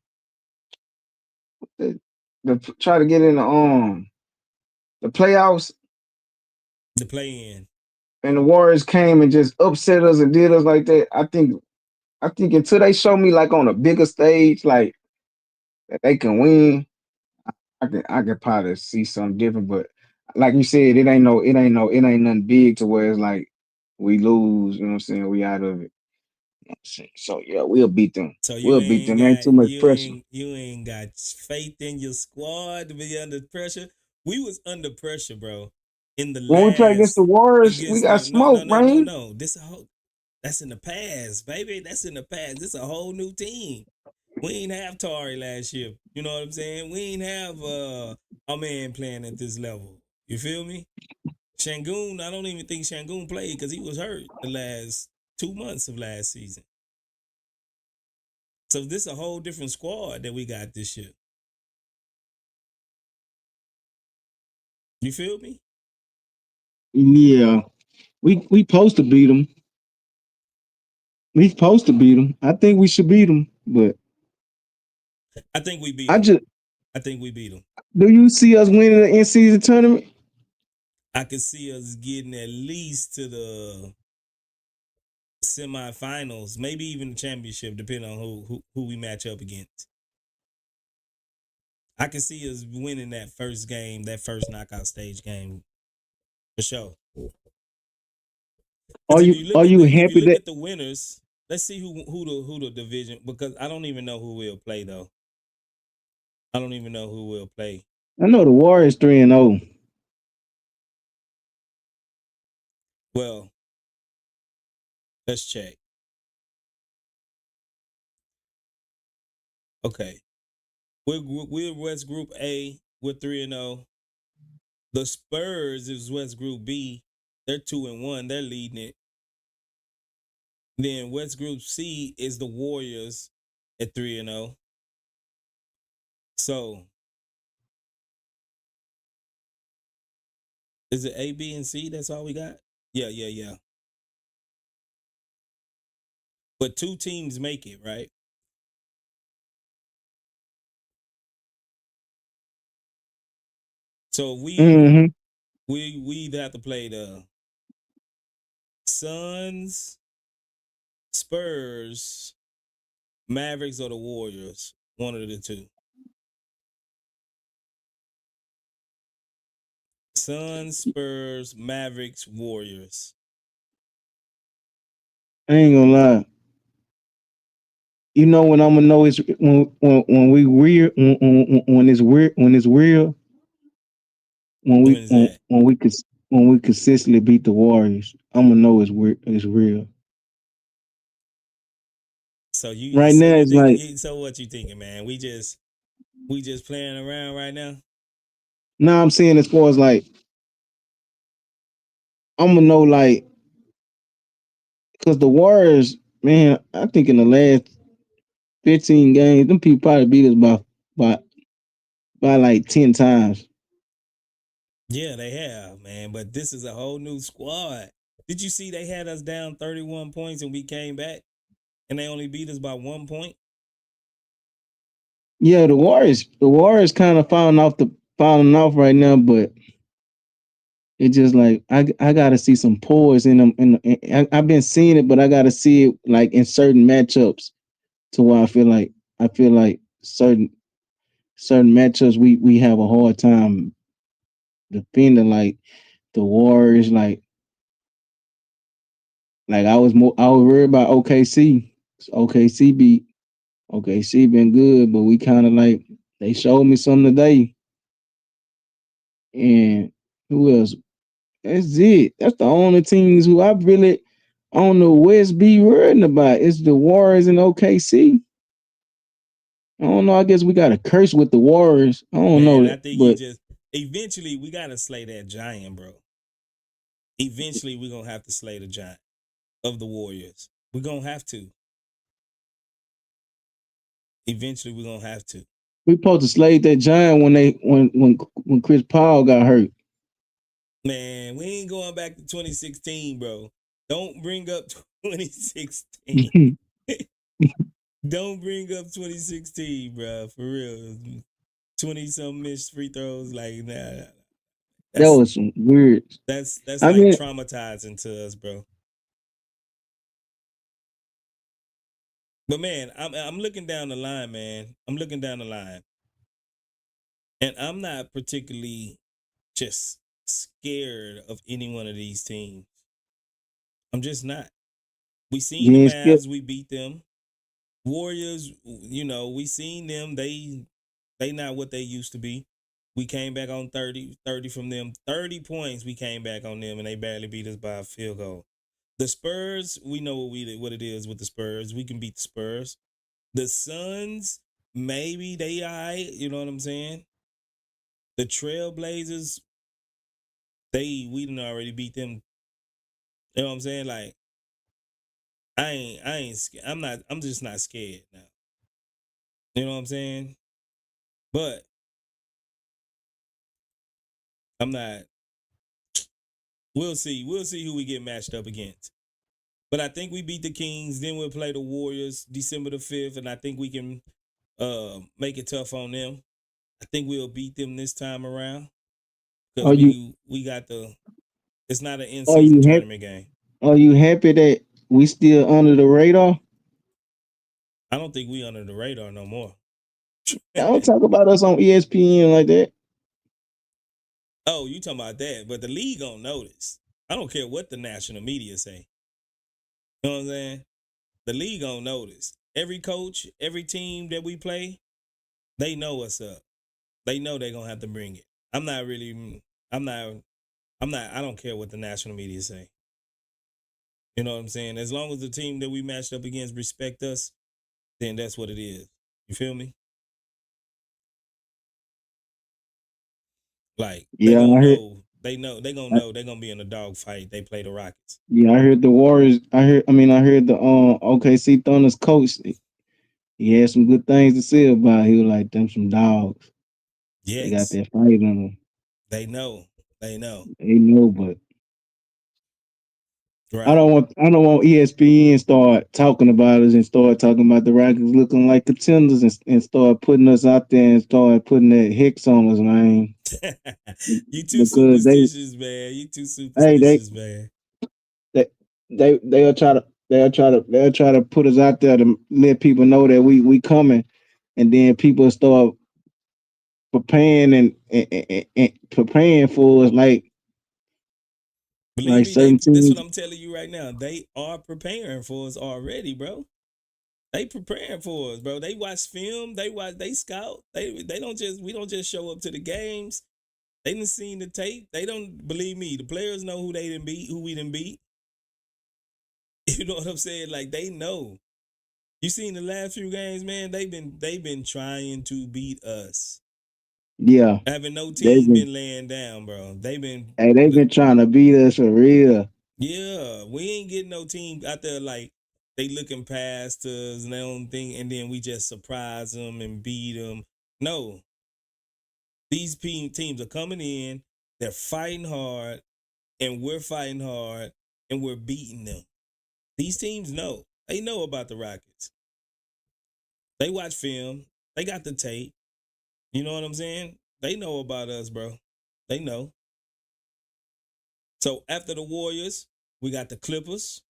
the, the try to get in the playoffs. The play-in. and the Warriors came and just upset us and did us like that. I think until they show me like on a bigger stage, like that they can win, I could probably see something different. But like you said, it ain't nothing big to where it's like we lose. You know what I'm saying? We out of it. You know what I'm saying? So yeah, we'll beat them. So We'll beat them. Ain't too much pressure. you ain't got faith in your squad to be under pressure. We was under pressure, bro. In the When we play against the last Warriors, we against got the smoked, man. no. This a whole that's in the past, baby. That's in the past. This a whole new team. We ain't have Tari last year. You know what I'm saying? We ain't have a man playing at this level. You feel me? Shangoon, I don't even think Shangoon played because he was hurt the last 2 months of last season. So this is a whole different squad that we got this year. You feel me? Yeah, we supposed to beat them. We supposed to beat them. I think we should beat them, but I think we beat I them. just I think we beat them. do you see us winning the in-season tournament? I could see us getting at least to the semifinals, maybe even the championship, depending on who we match up against. I can see us winning that first game, that first knockout stage game, for sure. Because if you look Are at you the happy that winners, let's see who the division, because I don't even know who will play though. I don't even know who will play. I know the Warriors 3-0. Well, let's check. Okay, we're West Group A. We're 3-0. The Spurs is West Group B. They're 2-1. They're leading it. Then West Group C is the Warriors at 3-0. So is it A, B, and C? That's all we got? Yeah. But 2 teams make it, right? So Mm-hmm. we either have to play the Suns, Spurs, Mavericks, or the Warriors. One of the two. Suns, Spurs, Mavericks, Warriors. I ain't gonna lie. You know when I'm gonna know it's when we weird when it's weird when it's real When is that? when we consistently beat the Warriors. I'm gonna know it's real. So Right now it's like so what you thinking, man? We just playing around right now? now I'm saying as far as like I'm gonna know like because the Warriors, man, I think in the last 15 games, them people probably beat us by by like 10 times. Yeah, they have, man. But this is a whole new squad. Did you see they had us down 31 points and we came back and they only beat us by 1 point? Yeah, the Warriors kind of falling off right now, but it just like I gotta see some poise in them. I've been seeing it, but I gotta see it like in certain matchups to where I feel like certain matchups we have a hard time defending like the Warriors. Like I was worried about OKC. OKC beat OKC been good, but we kind of like they showed me something today. And who else? That's it. That's the only teams who I really on the West be worrying about. It's the Warriors and OKC. I don't know. I guess we got a curse with the Warriors. I don't know Man, I that, think you but just eventually we gotta slay that giant, bro. Eventually we're gonna have to slay the giant of the Warriors. We're gonna have to. Eventually we're gonna have to. we supposed to slay that giant when Chris Paul got hurt. Man, we ain't going back to 2016, bro. Don't bring up 2016. Don't bring up 2016, bro. For real. 20 something missed free throws. Like, nah. That That's was some weird. that's I like mean, traumatizing to us, bro. But man, I'm looking down the line, man. I'm looking down the line, and I'm not particularly just scared of any one of these teams. I'm just not. We seen the Jen Skip. Mavs, we beat them. Warriors, we seen them. They not what they used to be. We came back on 30 from them. 30 points we came back on them, and they barely beat us by a field goal. The Spurs, we know what it is with the Spurs. We can beat the Spurs. The Suns, maybe they all right, you know what I'm saying? The Trailblazers, we didn't already beat them. You know what I'm saying? Like, I ain't scared. I'm just not scared now. You know what I'm saying? But I'm not. We'll see. We'll see who we get matched up against. But I think we beat the Kings. Then we'll play the Warriors December the 5th, and I think we can make it tough on them. I think we'll beat them this time around because Are you we got the. It's not an in are season you happy? tournament game. Are you happy that we still under the radar? I don't think we under the radar no more. I don't talk about us on ESPN like that. Oh, you talking about that? But the league gonna notice. I don't care what the national media say. You know what I'm saying? The league gonna notice. Every coach, every team that we play, they know what's up. They know they're gonna have to bring it. I'm not really. I'm not. I'm not. I don't care what the national media say. You know what I'm saying? As long as the team that we matched up against respect us, then that's what it is. You feel me? Like they Yeah, gonna I heard. know. They know. They gonna I, know. They gonna be in a dog fight. They play the Rockets. yeah, I heard the Warriors. I heard the OKC Thunder's coach. He had some good things to say about it. He was like them some dogs. They got Yes, that fight in them. they know. They know. They know, but Right. I don't want ESPN start talking about us and start talking about the Rockets looking like contenders and start putting us out there and start putting that hex on us, man. You too Because superstitious, man. You too hey they superstitious, man. they they'll try to put us out there to let people know that we coming, and then people start preparing and preparing for us Believe like me, certain that's what teams. I'm telling you right now. They are preparing for us already, bro. They preparing for us, bro. They watch film, they scout. They don't just we don't just show up to the games. They done seen the tape. They don't believe me. The players know who they didn't beat, who we didn't beat. You know what I'm saying? Like they know. You seen the last few games, man. They've been trying to beat us. Yeah, Having no they've team been been laying down, bro. they've been trying to beat us for real. Yeah, we ain't getting no team out there like they looking past us and their own thing, and then we just surprise them and beat them. No, these teams are coming in, they're fighting hard, and we're fighting hard, and we're beating them. These teams know. They know about the Rockets. They watch film. They got the tape. You know what I'm saying? They know about us, bro. They know. So after the Warriors, we got the Clippers.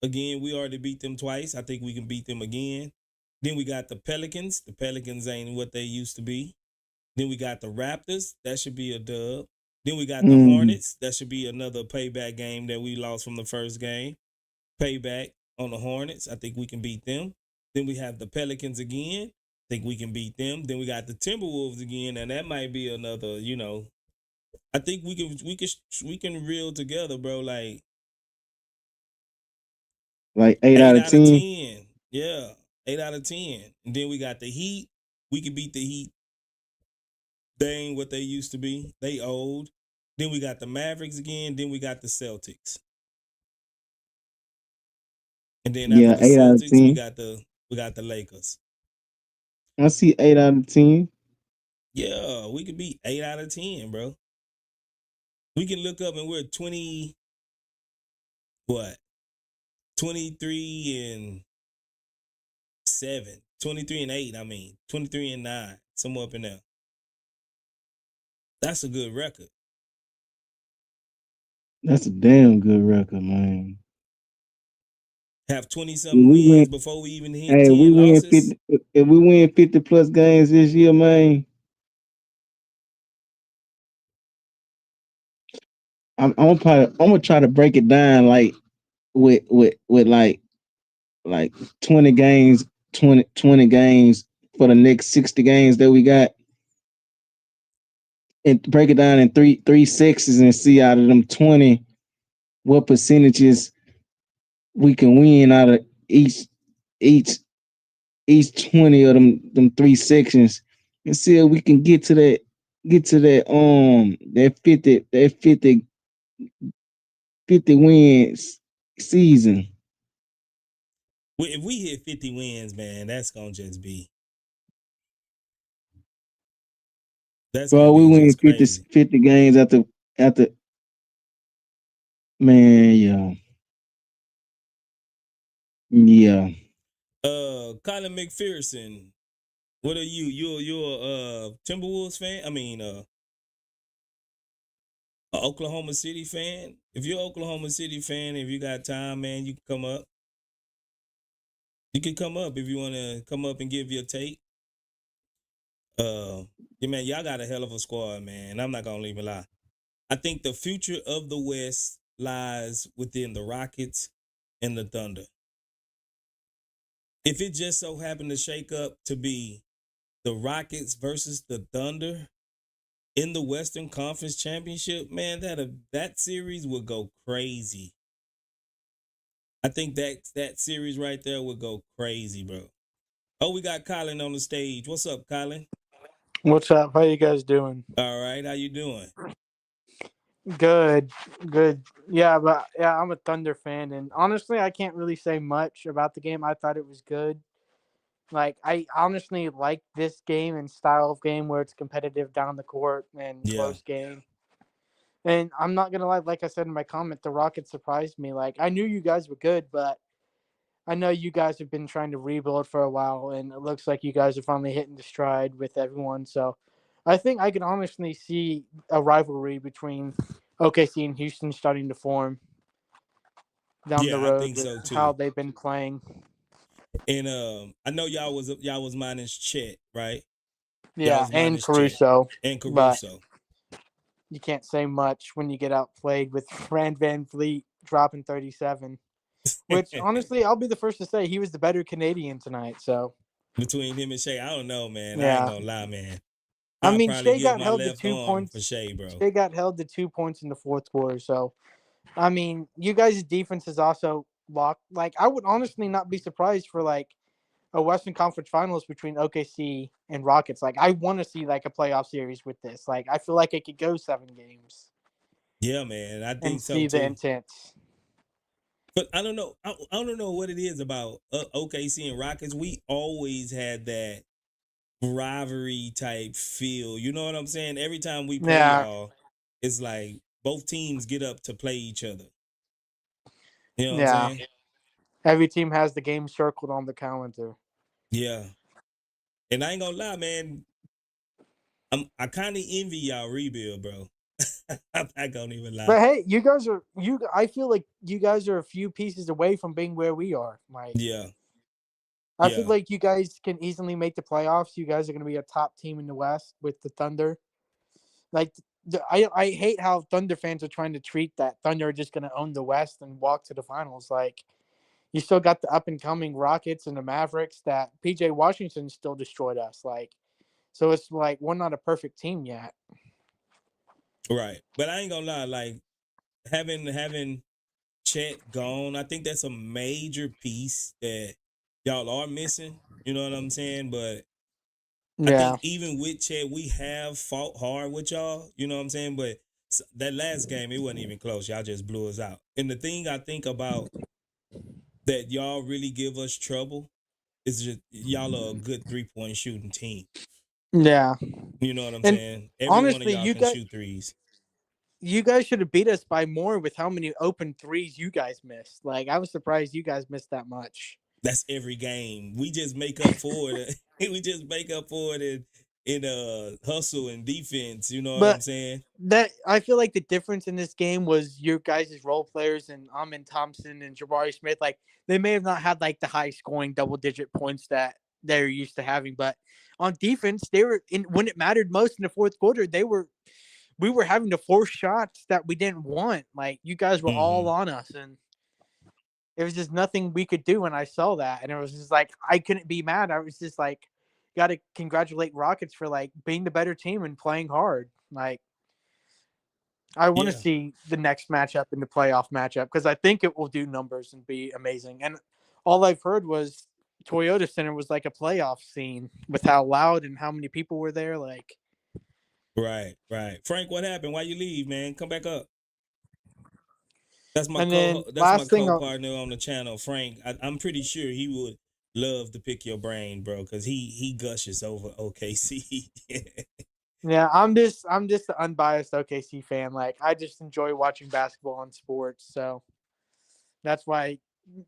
Again, we already beat them twice. I think we can beat them again. Then we got the Pelicans. The Pelicans ain't what they used to be. Then we got the Raptors. That should be a dub. Then we got the Mm, Hornets. That should be another payback game that we lost from the first game. Payback on the Hornets. I think we can beat them. Then we have the Pelicans again. I think we can beat them. Then we got the Timberwolves again, and that might be another. I think we can reel together, bro. Like like 8 out eight of out of 10. 10. Yeah, 8 out of 10. And then we got the Heat. We can beat the Heat. They ain't what they used to be. They old. Then we got the Mavericks again. Then we got the Celtics. And then after Yeah, the 8 out of Celtics, we 10. got the Lakers. I see 8 out of 10. Yeah, we could be 8 out of 10, bro. We can look up and we're 20, what? 23 and 7. 23 and 8, I mean. 23 and 9. Somewhere up in there. That's a good record. That's a damn good record, man. Have 20 If something we wins win, before we even hit hey, 10 losses. if we win 50 plus games this year, man, I'm gonna try to break it down like with like 20 games, 20 games for the next 60 games that we got, and break it down in three sixes and see out of them 20 what percentages we can win out of each each 20 of them three sections, and see if we can get to that 50 wins season. If we hit 50 wins, man, that's gonna just be Bro, we win just crazy. 50 games after man, yeah. Yeah. Colin McPherson, what are you? You're a Timberwolves fan? I mean, a Oklahoma City fan? If you're an Oklahoma City fan, if you got time, man, you can come up. You can come up if you want to come up and give your take. Yeah, man, y'all got a hell of a squad, man. I'm not gonna leave a lie. I think the future of the West lies within the Rockets and the Thunder. If it just so happened to shake up to be the Rockets versus the Thunder in the Western Conference Championship, man, that series would go crazy. I think that series right there would go crazy, bro. Oh, we got Colin on the stage. What's up, Colin? What's up? How you guys doing? All right, how you doing? Good, good. Yeah, I'm a Thunder fan, and honestly, I can't really say much about the game. I thought it was good. Like, I honestly like this game and style of game where it's competitive down the court and Yeah. close game. And I'm not gonna lie, like I said in my comment, the Rockets surprised me. Like, I knew you guys were good, but I know you guys have been trying to rebuild for a while, and it looks like you guys are finally hitting the stride with everyone. So I think I can honestly see a rivalry between OKC and Houston starting to form down the Yeah, I road think with so how too. they've been playing. And I know y'all was minus Chet, right? Y'all Yeah, was and minus Chet Caruso, and but Caruso. you can't say much when you get outplayed with Fran Van Vliet dropping 37. Which honestly, I'll be the first to say he was the better Canadian tonight. So Between him and Shea, I don't know, man. I ain't yeah, gonna lie, man. I I'll mean probably Shea give got my held to left two arm for points. Shea, bro. Shea got held to 2 points in the fourth quarter. So I mean, you guys' defense is also locked. Like I would honestly not be surprised for like a Western Conference Finals between OKC and Rockets. Like I want to see like a playoff series with this. Like I feel like it could go 7 games Yeah, man. I and think so see the too. intense. But I don't know. I don't know what it is about OKC and Rockets. We always had that rivalry type feel. You know what I'm saying? Every time we play Yeah, y'all, it's like both teams get up to play each other. You know what I'm yeah. saying? Every team has the game circled on the calendar. Yeah. And I ain't gonna lie, man. I kind of envy y'all rebuild, bro. I'm not gonna even lie. But hey, you guys are you. I feel like you guys are a few pieces away from being where we are. Like Yeah, I feel yeah, like you guys can easily make the playoffs. You guys are going to be a top team in the West with the Thunder. Like I hate how Thunder fans are trying to treat that Thunder are just going to own the West and walk to the finals. Like you still got the up and coming Rockets and the Mavericks that PJ Washington still destroyed us. Like so, it's like we're not a perfect team yet. right. But I ain't gonna lie, like having Chet gone, I think that's a major piece that y'all are missing. You know what I'm saying? But I Yeah, think even with Chet, we have fought hard with y'all. You know what I'm saying? But that last game, it wasn't even close. Y'all just blew us out. And the thing I think about that y'all really give us trouble is just y'all are a good 3-point shooting team. yeah. You know what I'm And saying? Every one of honestly, y'all can shoot threes. you guys should have beat us by more with how many open threes you guys missed. Like I was surprised you guys missed that much. That's every game. We just make up for it. We just make up for it hustle and defense. You know what I'm But saying? that I feel like the difference in this game was your guys' role players and Amin Thompson and Jabari Smith. Like they may have not had like the high scoring double digit points that they're used to having, but on defense, they were in when it mattered most in the fourth quarter. We were having to force shots that we didn't want. Like you guys were all Mm-hmm. on us, and there was just nothing we could do when I saw that, and it was just like I couldn't be mad. I was just like, got to congratulate Rockets for like being the better team and playing hard. Like I want to Yeah. see the next matchup in the playoff matchup because I think it will do numbers and be amazing. And all I've heard was Toyota Center was like a playoff scene with how loud and how many people were there. Like, Right. Frank, what happened? Why you leave, man? Come back up. That's my and then That's my last thing, co-partner on the channel, Frank. I'm pretty sure he would love to pick your brain, bro, because he gushes over OKC. yeah, I'm just an unbiased OKC fan. Like, I just enjoy watching basketball on sports, so that's why I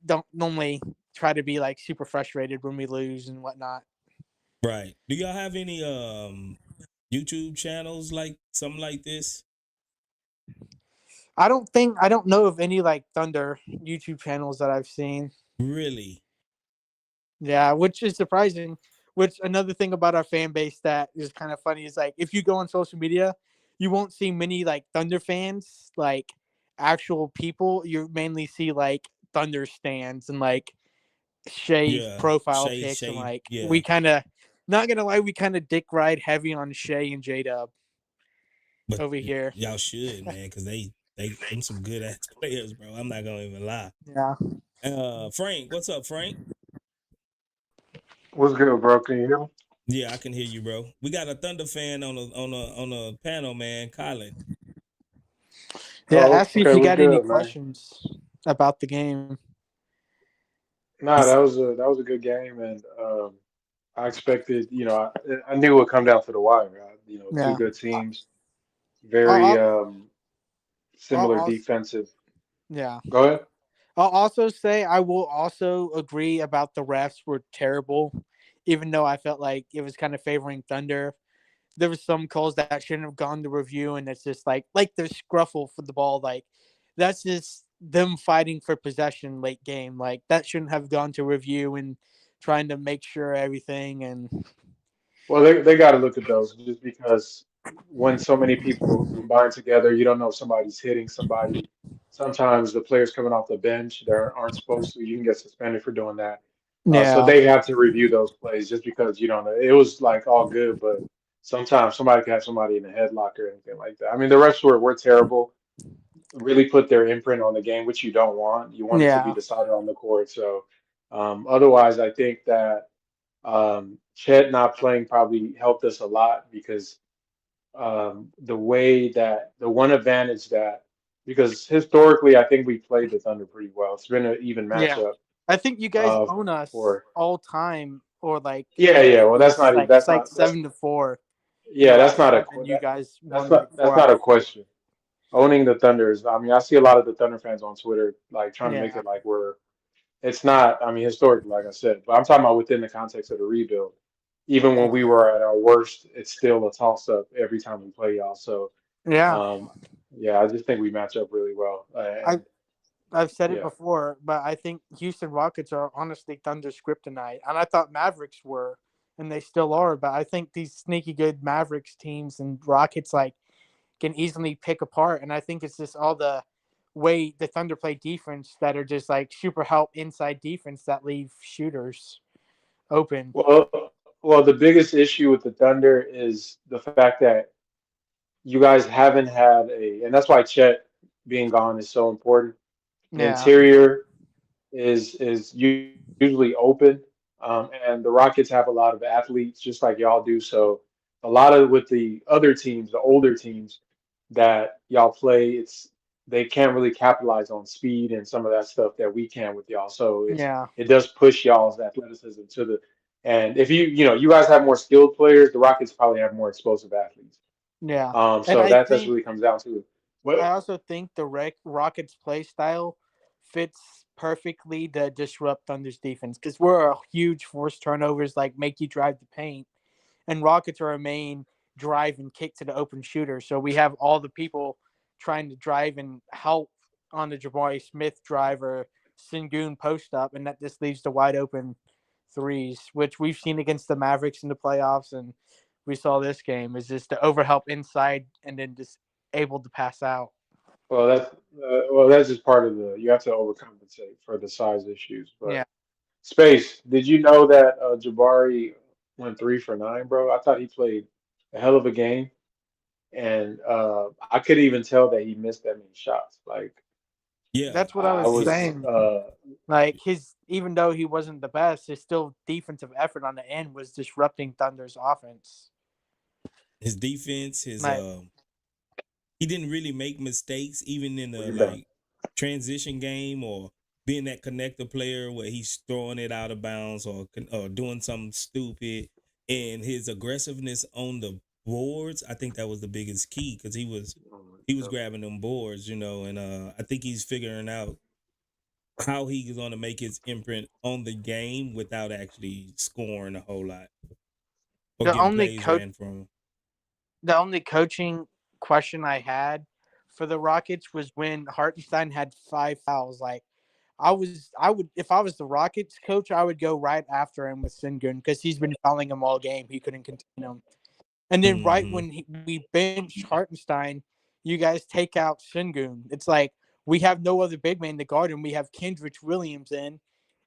don't normally try to be like super frustrated when we lose and whatnot. Right. Do y'all have any YouTube channels like something like this? I don't know of any like Thunder YouTube channels that I've seen. Really? Yeah, which is surprising. Which another thing about our fan base that is kind of funny is like if you go on social media, you won't see many like Thunder fans, like actual people. You mainly see like Thunder stands and like Shea Yeah. profile pics and like we Yeah. kind of not gonna lie, we kind of dick ride heavy on Shea and J Dub But over here. y'all should, man, because them some good ass players, bro. I'm not gonna even lie. Yeah, Frank, what's up, Frank? What's good, bro? Can you hear me? Yeah, I can hear you, bro. We got a Thunder fan on a panel, man, Colin. yeah. Oh, Ask me if okay. you What's got any good, man? questions about the game. Nah, He's, that was a good game, and I expected, I knew it would come down to the wire. Two Yeah, good I- teams, I'll, very I'll, I'll similar also defensive. yeah. Go ahead. I'll also say I will also agree about the refs were terrible, even though I felt like it was kind of favoring Thunder. There was some calls that shouldn't have gone to review, and it's just like the scruffle for the ball, like that's just them fighting for possession late game. Like that shouldn't have gone to review and trying to make sure everything and Well, they got to look at those just because when so many people combine together, you don't know if somebody's hitting somebody. Sometimes the players coming off the bench they aren't supposed to. You can get suspended for doing that. So yeah, they have to review those plays just because you don't know. It was like all good, but sometimes somebody can have somebody in a headlock or anything like that. I mean, the refs were terrible. Really put their imprint on the game, which you don't want. You want it to be yeah, decided on the court. So otherwise, I think that Chet not playing probably helped us a lot because the way that the one advantage that because historically I think we played the Thunder pretty well. It's been an even yeah. matchup I think you guys uh, own us for all time, or like yeah, in yeah. Well, that's Vegas. not even Like it's that's like not that's 7-4 in the yeah that's last not a seven. You guys that's won like not four that's out not of a eight. question. Owning the Thunder is I mean I see a lot of the Thunder fans on Twitter like trying to make Yeah, it like we're it's not I mean historically like I said, but I'm talking about within the context of the rebuild. Even when we were at our worst, it's still a toss up every time we play y'all. So yeah. um, yeah, I just think we match up really well. I And I've said it yeah, before, but I think Houston Rockets are honestly Thunder's kryptonite, and I thought Mavericks were, and they still are. But I think these sneaky good Mavericks teams and Rockets like can easily pick apart, and I think it's just all the way the Thunder play defense that are just like super help inside defense that leave shooters open. well, the biggest issue with the Thunder is the fact that you guys haven't had and that's why Chet being gone is so important. The Yeah, interior is usually open, and the Rockets have a lot of athletes, just like y'all do. So a lot of with the other teams, the older teams that y'all play, it's they can't really capitalize on speed and some of that stuff that we can with y'all. So yeah, it does push y'all's athleticism to the and if you guys have more skilled players, the Rockets probably have more explosive athletes. yeah. And So I that's think really comes down to it. I What also think the Rockets play style fits perfectly to disrupt Thunder's defense because we're a huge force turnovers, like make you drive the paint. and Rockets are a main drive and kick to the open shooter. So we have all the people trying to drive and help on the Jabari Smith drive or Sengun post up, and that just leaves the wide open threes, which we've seen against the Mavericks in the playoffs, and we saw this game is just the overhelp inside and then just able to pass out. That's just part of the. You have to overcompensate for the size issues. Yeah, But Space, did you know that Jabari went 3 for 9, bro? I thought he played a hell of a game, and I could even tell that he missed that many shots. Like Yeah, that's what I I was was, saying. Like his, even though he wasn't the best, his still defensive effort on the end was disrupting Thunder's offense. his defense, Like he didn't really make mistakes, even in the rebound. like transition game or being that connector player where he's throwing it out of bounds or doing something stupid. And his aggressiveness on the boards, I think that was the biggest key because he was grabbing them boards, and I think he's figuring out how he's going to make his imprint on the game without actually scoring a whole lot or the getting only plays coach, ran from him. the only coaching question I had for the Rockets was when Hartenstein had 5 fouls. Like I would, if I was the Rockets coach, I would go right after him with Sengun because he's been fouling him all game. He couldn't contain him. And then right Mm-hmm. when we benched Hartenstein, you guys take out Sengun. It's like we have no other big man to guard him. We have Kendrick Williams in,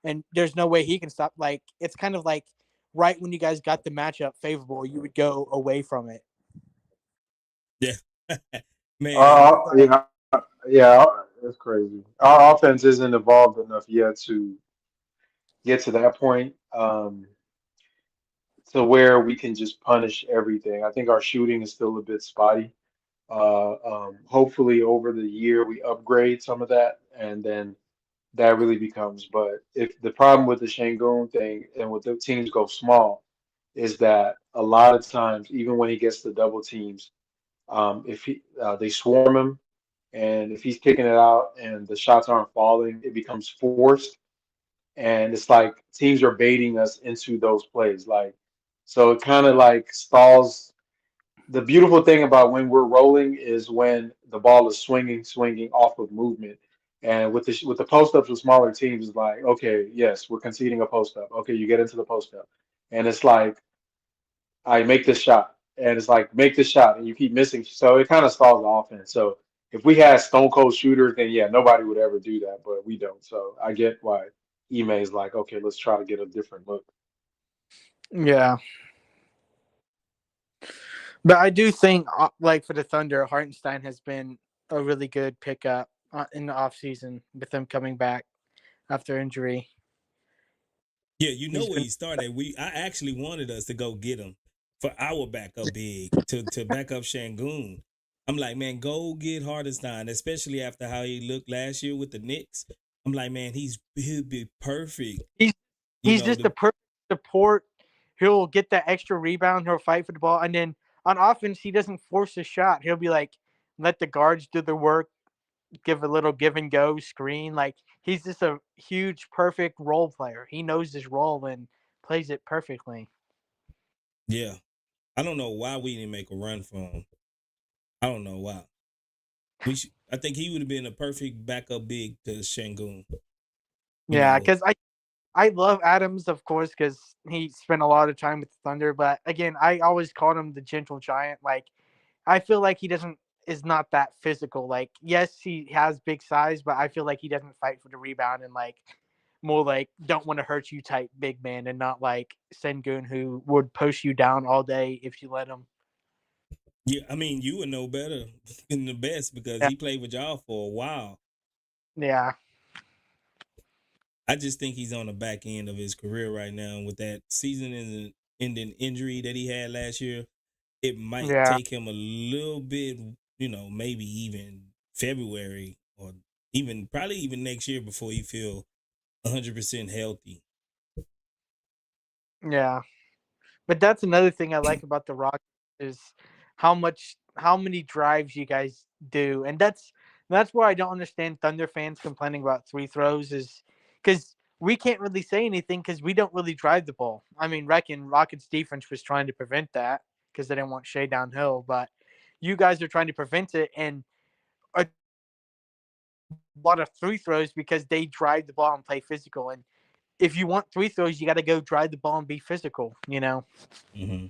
and there's no way he can stop. Like it's kind of like right when you guys got the matchup favorable, you would go away from it. Yeah. Man, Like, Yeah, yeah, that's crazy. Our offense isn't evolved enough yet to get to that point, to where we can just punish everything. I think our shooting is still a bit spotty. Hopefully, over the year, we upgrade some of that, and then that really becomes. But if the problem with the Shangoon thing and with the teams go small is that a lot of times, even when he gets the double teams, if they swarm him, and if he's kicking it out and the shots aren't falling, it becomes forced, and it's like teams are baiting us into those plays. Like, so it kind of like stalls. The beautiful thing about when we're rolling is when the ball is swinging off of movement. And with the post ups with smaller teams, it's like, okay, yes, we're conceding a post up. Okay, you get into the post up, and it's like, I make this shot, and it's like make this shot, and you keep missing. So it kind of stalls the offense. So if we had stone cold shooters, then yeah, nobody would ever do that, but we don't. So I get why Ime is like, okay, let's try to get a different look. yeah. But I do think, like for the Thunder, Hartenstein has been a really good pickup in the offseason with him coming back after injury. yeah, you know He's where been he started. I actually wanted us to go get him for our backup big to back up Shangoon. I'm like, man, go get Hardenstein, especially after how he looked last year with the Knicks. I'm like, man, he'll be perfect. he's You he's know, just the perfect support. He'll get that extra rebound. He'll fight for the ball, and then on offense, he doesn't force a shot. He'll be like, let the guards do the work, give a little give and go screen. Like he's just a huge, perfect role player. He knows his role and plays it perfectly. yeah. I don't know why we didn't make a run for him. I don't know why. I think he would have been a perfect backup big to Shangoon. You Yeah, know, because I love Adams, of course, because he spent a lot of time with the Thunder. But again, I always called him the gentle giant. Like, I feel like he doesn't is not that physical. Like, yes, he has big size, but I feel like he doesn't fight for the rebound and like more like don't want to hurt you type big man, and not like Sengun who would post you down all day if you let him. yeah. I mean, you would know better than the best because Yeah, he played with y'all for a while. yeah, I just think he's on the back end of his career right now with that season-ending injury that he had last year. It might yeah. take him a little bit, maybe even February or probably even next year before he feel 100% healthy. Yeah. But that's another thing I like about the Rockets is how many drives you guys do, and that's why I don't understand Thunder fans complaining about free throws is because we can't really say anything because we don't really drive the ball. I mean, reckon Rockets defense was trying to prevent that because they didn't want Shea downhill, but you guys are trying to prevent it, and a lot of free throws because they drive the ball and play physical. And if you want free throws, you got to go drive the ball and be physical. Mm-hmm.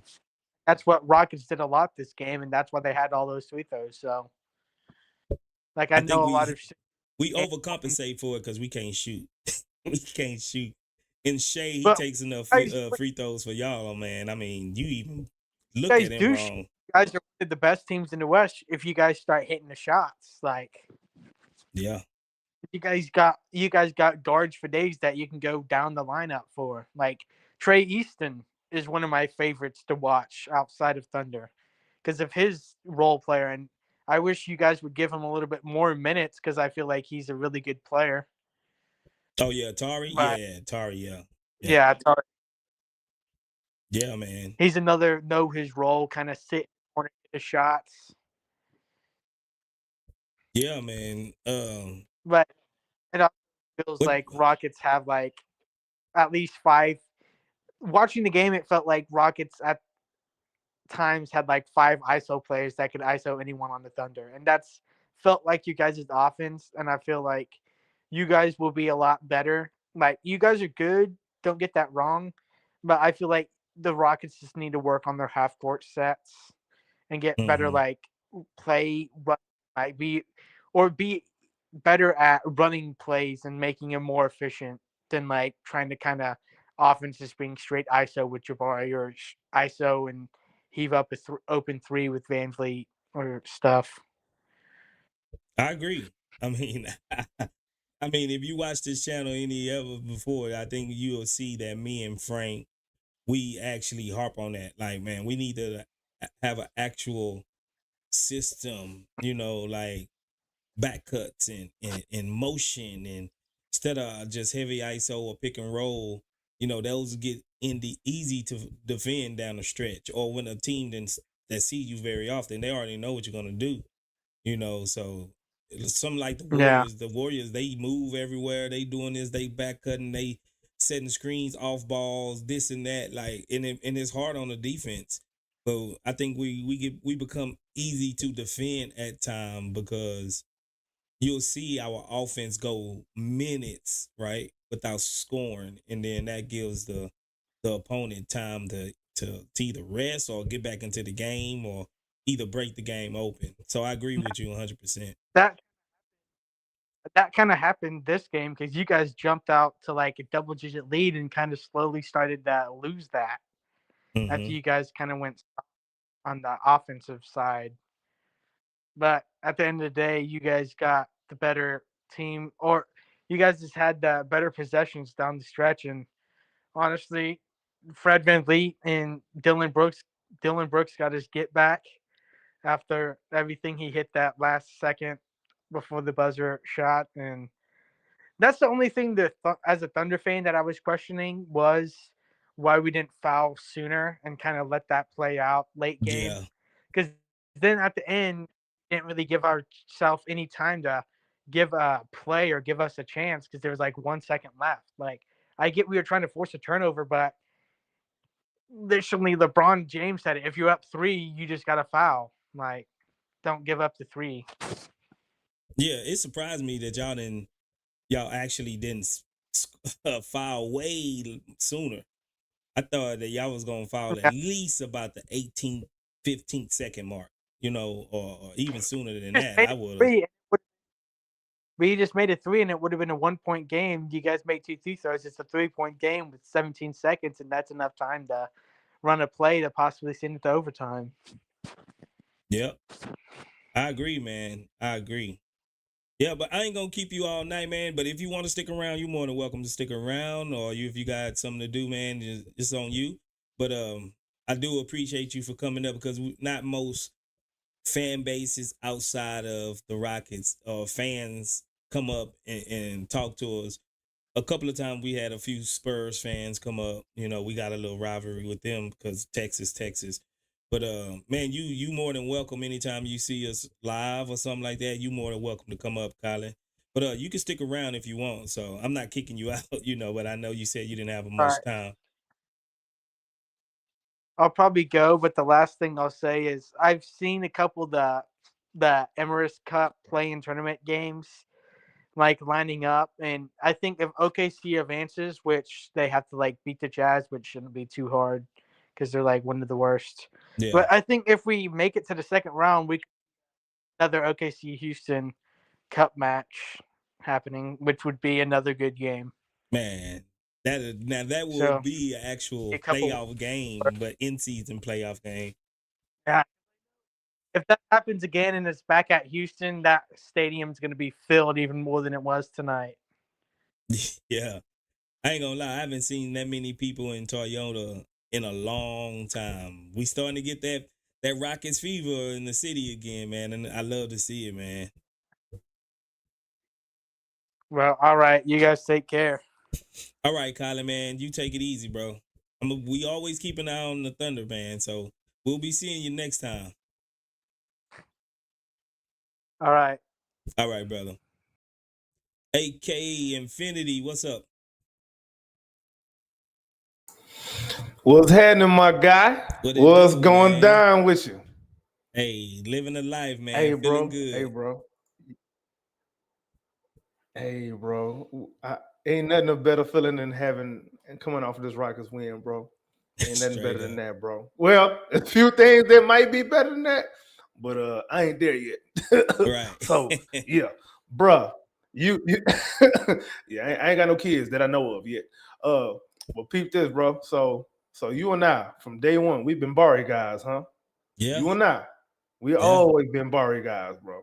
That's what Rockets did a lot this game, and that's why they had all those free throws. So, like, I I think know a lot of we overcompensate for it because we can't shoot. We can't shoot. And Shea, he but takes enough guys, free throws for y'all, man. I mean, you even you look guys at him do. wrong. You guys are one of the best teams in the West. If you guys start hitting the shots, like Yeah. you guys got guards for days that you can go down the lineup for. Like Trey Easton is one of my favorites to watch outside of Thunder because of his role player, and I wish you guys would give him a little bit more minutes because I feel like he's a really good player. Oh yeah, Tari. But Yeah, Tari. Yeah, yeah, yeah, yeah, man. he's another know his role, kind of sit on the shots. Yeah, man. But it also feels What? like Rockets have like at least five. Watching the game, it felt like Rockets at times had like five ISO players that could ISO anyone on the Thunder, and that's felt like you guys' offense. And I feel like you guys will be a lot better. Like you guys are good, don't get that wrong, but I feel like the Rockets just need to work on their half court sets and get better. Mm-hmm. Like play, like be better at running plays and making them more efficient than like trying to kind of offense just being straight ISO with Jabari or ISO and heave up a open three with Van Vliet or stuff. I agree. I mean, I mean, if you watch this channel any ever before, I think you'll see that me and Frank, we actually harp on that. Like, man, we need to have an actual system, like back cuts and motion, and instead of just heavy ISO or pick and roll, those get easy to defend down the stretch, or when a team that sees you very often, they already know what you're gonna do. So something like the Yeah. Warriors. The Warriors, they move everywhere. They doing this. They back cutting. They setting screens off balls. This and that. Like, and it's hard on the defense. So I think we become easy to defend at time because you'll see our offense go minutes right without scoring, and then that gives the opponent time to either rest or get back into the game or either break the game open. So I agree with you 100%. That that kind of happened this game because you guys jumped out to like a double digit lead and kind of slowly started to lose that after Mm-hmm. you guys kind of went on the offensive side. But at the end of the day, you guys got the better team, or you guys just had the better possessions down the stretch. And honestly, Fred Van Vliet and Dylan Brooks got his get back after everything he hit that last second before the buzzer shot. And that's the only thing that, as a Thunder fan, that I was questioning was why we didn't foul sooner and kind of let that play out late game. Yeah. Because then at the end, didn't really give ourselves any time to give a play or give us a chance because there was like 1 second left. Like I get we were trying to force a turnover, but literally LeBron James said it. If you're up three, you just got to foul. Like don't give up the three. Yeah, it surprised me that y'all actually didn't foul way sooner. I thought that y'all was gonna foul at least about the 18th, 15th second mark, or even sooner than Just that. made I it would have. three. We just made it three, and it would have been a 1 point game. You guys made two free throws. It's a 3 point game with 17 seconds, and that's enough time to run a play to possibly send it to overtime. Yep. I agree, man. I agree. Yeah, but I ain't gonna keep you all night, man. But if you want to stick around, you're more than welcome to stick around. Or if you got something to do, man, it's on you. But I do appreciate you for coming up because not most fan bases outside of the Rockets or fans come up and talk to us. A couple of times we had a few Spurs fans come up. We got a little rivalry with them because Texas. But man, you more than welcome anytime you see us live or something like that. You more than welcome to come up, Colin. But you can stick around if you want. So I'm not kicking you out, but I know you said you didn't have All much right. time. I'll probably go, but the last thing I'll say is I've seen a couple of the Emirates Cup playing tournament games like lining up, and I think if OKC advances, which they have to like beat the Jazz, which shouldn't be too hard because they're like one of the worst. Yeah. But I think if we make it to the second round, we another OKC Houston Cup match happening, which would be another good game. Man, that will So be an actual a couple, playoff game, but in season playoff game. yeah. If that happens again and it's back at Houston, that stadium's going to be filled even more than it was tonight. Yeah, I ain't gonna lie, I haven't seen that many people in Toyota in a long time. We starting to get that Rockets fever in the city again, man, and I love to see it, man. Well, all right, you guys take care. All right, Kylie, man, you take it easy, bro. We always keep an eye on the Thunder, man. So we'll be seeing you next time. All right. All right, brother. AK Infinity, what's up? What's happening, my guy? What it What's do, going man? down with you? Hey, living the life, man. Hey, Feeling bro. good. Hey, bro. Hey, bro. Ain't nothing a better feeling than having and coming off of this Rockets win, bro. Ain't nothing better than that, bro. Well, a few things that might be better than that, but I ain't there yet. Right. So yeah, bro. You yeah, I ain't got no kids that I know of yet. Well, peep this, bro. So you and I, from day one, we've been Barry guys, huh? Yeah. You and I, we always been Barry guys, bro.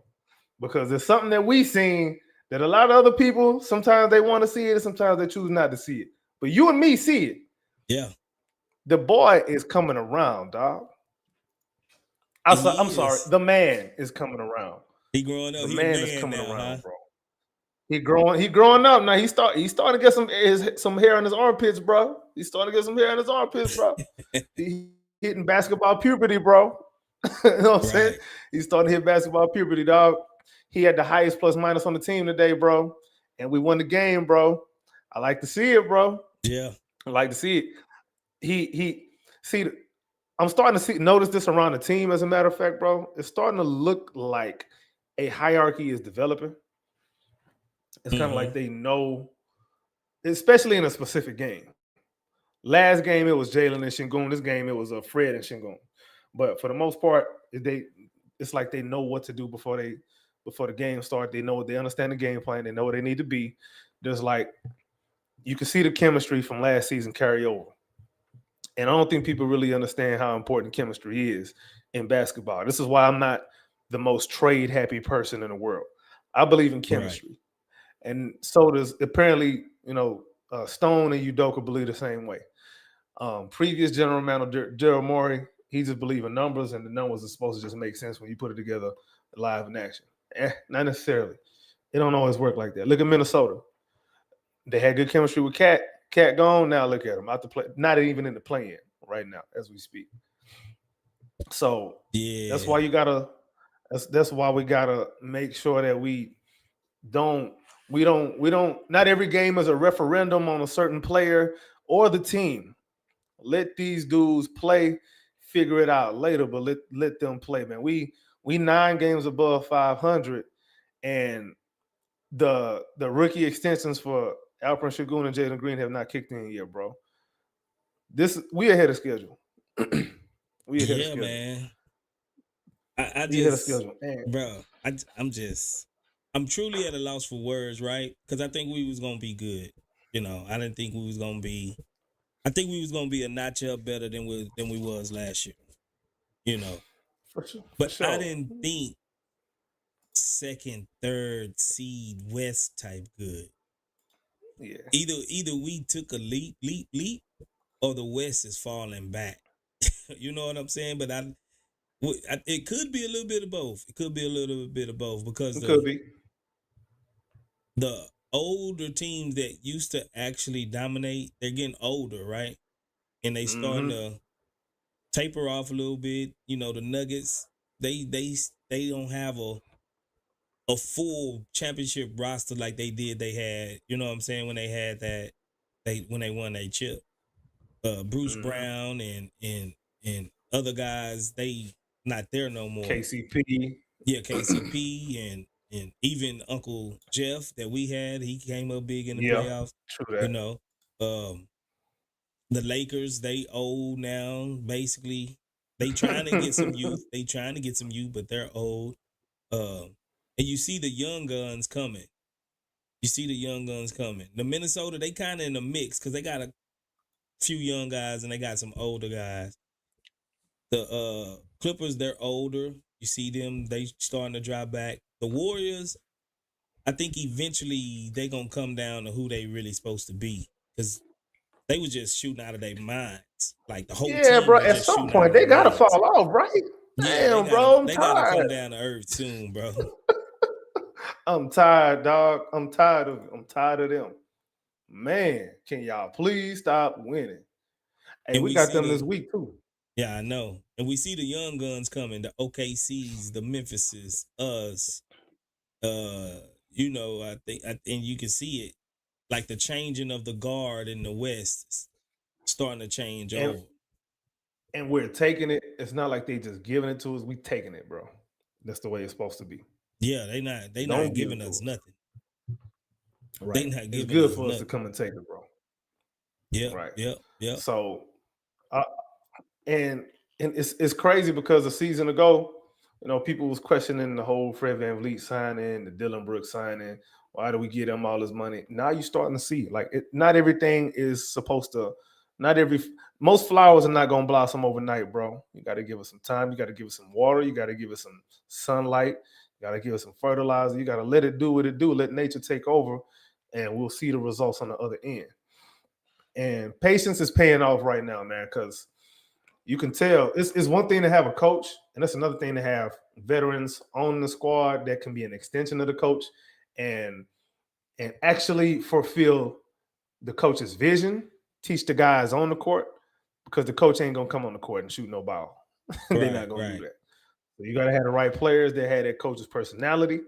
Because it's something that we seen that a lot of other people, sometimes they want to see it, and sometimes they choose not to see it. But you and me see it. Yeah. The boy is coming around, dog. I'm sorry. The man is coming around. He growing up. The He man a is man coming now, around, huh? bro. He growing up now. He starting to get some hair on his armpits, bro. He's starting to get some hair on his armpits, bro. He hitting basketball puberty, bro. You know what I'm saying? He's starting to hit basketball puberty, dog. He had the highest plus minus on the team today, bro. And we won the game, bro. I like to see it, bro. Yeah. I like to see it. He see, I'm starting to notice this around the team, as a matter of fact, bro. It's starting to look like a hierarchy is developing. It's kind of like they know, especially in a specific game. Last game, it was Jalen and Shingun. This game, it was Fred and Shingun. But for the most part, it's like they know what to do before the game starts. They understand the game plan. They know where they need to be. There's like, you can see the chemistry from last season carry over. And I don't think people really understand how important chemistry is in basketball. This is why I'm not the most trade happy person in the world. I believe in chemistry. Right. And so does apparently, Stone and Udoka believe the same way. Previous general manager Daryl Morey, he just believe in numbers, and the numbers are supposed to just make sense when you put it together live in action. Not necessarily. It don't always work like that. Look at Minnesota. They had good chemistry with Cat. Cat gone. Now look at him out to play. Not even in the play-in right now as we speak. So that's why That's why we gotta make sure that we don't. Not every game is a referendum on a certain player or the team. Let these dudes play, figure it out later, but let them play, man. We 9 games above 500, and the rookie extensions for Alperen Şengün and Jalen Green have not kicked in yet, bro. We ahead of schedule. We ahead of schedule. Man. I just ahead of schedule, man. Bro. I'm truly at a loss for words, right? Because I think we was gonna be good. I didn't think we was gonna be. I think we was gonna be a notch up better than we was last year. For sure. But I didn't think second, third seed West type good. Yeah. Either we took a leap, or the West is falling back. You know what I'm saying? But it could be a little bit of both. It could be a little bit of both because the older teams that used to actually dominate, they're getting older, right? And they starting to taper off a little bit. The Nuggets, they don't have a full championship roster like they did. They had, you know what I'm saying, when they had that, when they won a chip. Bruce Brown and other guys, they not there no more. KCP. Yeah, KCP and even Uncle Jeff that we had, he came up big in the playoffs. True that. You know, the Lakers, they old now. Basically, they trying to get some youth. But they're old. And you see the young guns coming. The Minnesota, they kind of in the mix because they got a few young guys and they got some older guys. The Clippers, they're older. You see them, they starting to drop back. The Warriors, I think eventually they gonna come down to who they really supposed to be because they was just shooting out of their minds. Like the whole team bro. was At just some shooting point, out they of their gotta heads. fall off, right? Damn, bro, they gotta come down to earth soon, bro. I'm tired, dog. I'm tired of them. Man, can y'all please stop winning? Hey, we got them this week too. Yeah, I know. And we see the young guns coming, the OKCs, the Memphises, us. You know, I think, and you can see it, like the changing of the guard in the West starting to change over. And we're taking it. It's not like they just giving it to us. We taking it, bro. That's the way it's supposed to be. Yeah, they not giving us nothing. Right. They not giving it's good us for nothing. us to come and take it, bro. Yeah. Right. Yeah. So, and it's crazy because a season ago, you know, people was questioning the whole Fred VanVleet signing, the Dylan Brooks signing. Why do we give them all this money? Now you're starting to see, like, not everything is supposed to. Most flowers are not gonna blossom overnight, bro. You got to give it some time. You got to give it some water. You got to give it some sunlight. You got to give it some fertilizer. You got to let it do what it do. Let nature take over, and we'll see the results on the other end. And patience is paying off right now, man, because you can tell it's one thing to have a coach, and that's another thing to have veterans on the squad that can be an extension of the coach and actually fulfill the coach's vision, teach the guys on the court, because the coach ain't gonna come on the court and shoot no ball. They're not gonna do that. So you gotta have the right players that have that coach's personality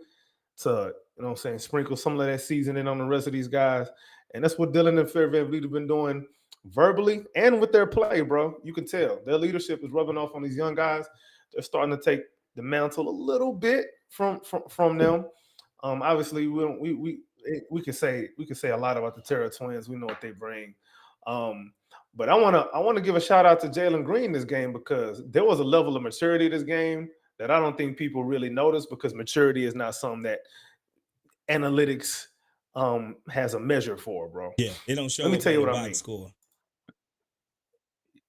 to, you know what I'm saying, sprinkle some of that seasoning on the rest of these guys. And that's what Dylan and Fred VanVleet have been doing verbally and with their play, bro. You can tell their leadership is rubbing off on these young guys. They're starting to take the mantle a little bit from them. Obviously, we can say a lot about the Terra Twins. We know what they bring. But I want to give a shout out to Jalen Green this game, because there was a level of maturity this game that I don't think people really notice, because maturity is not something that analytics has a measure for, bro. Yeah, it don't show. Let me tell you what I mean. Score.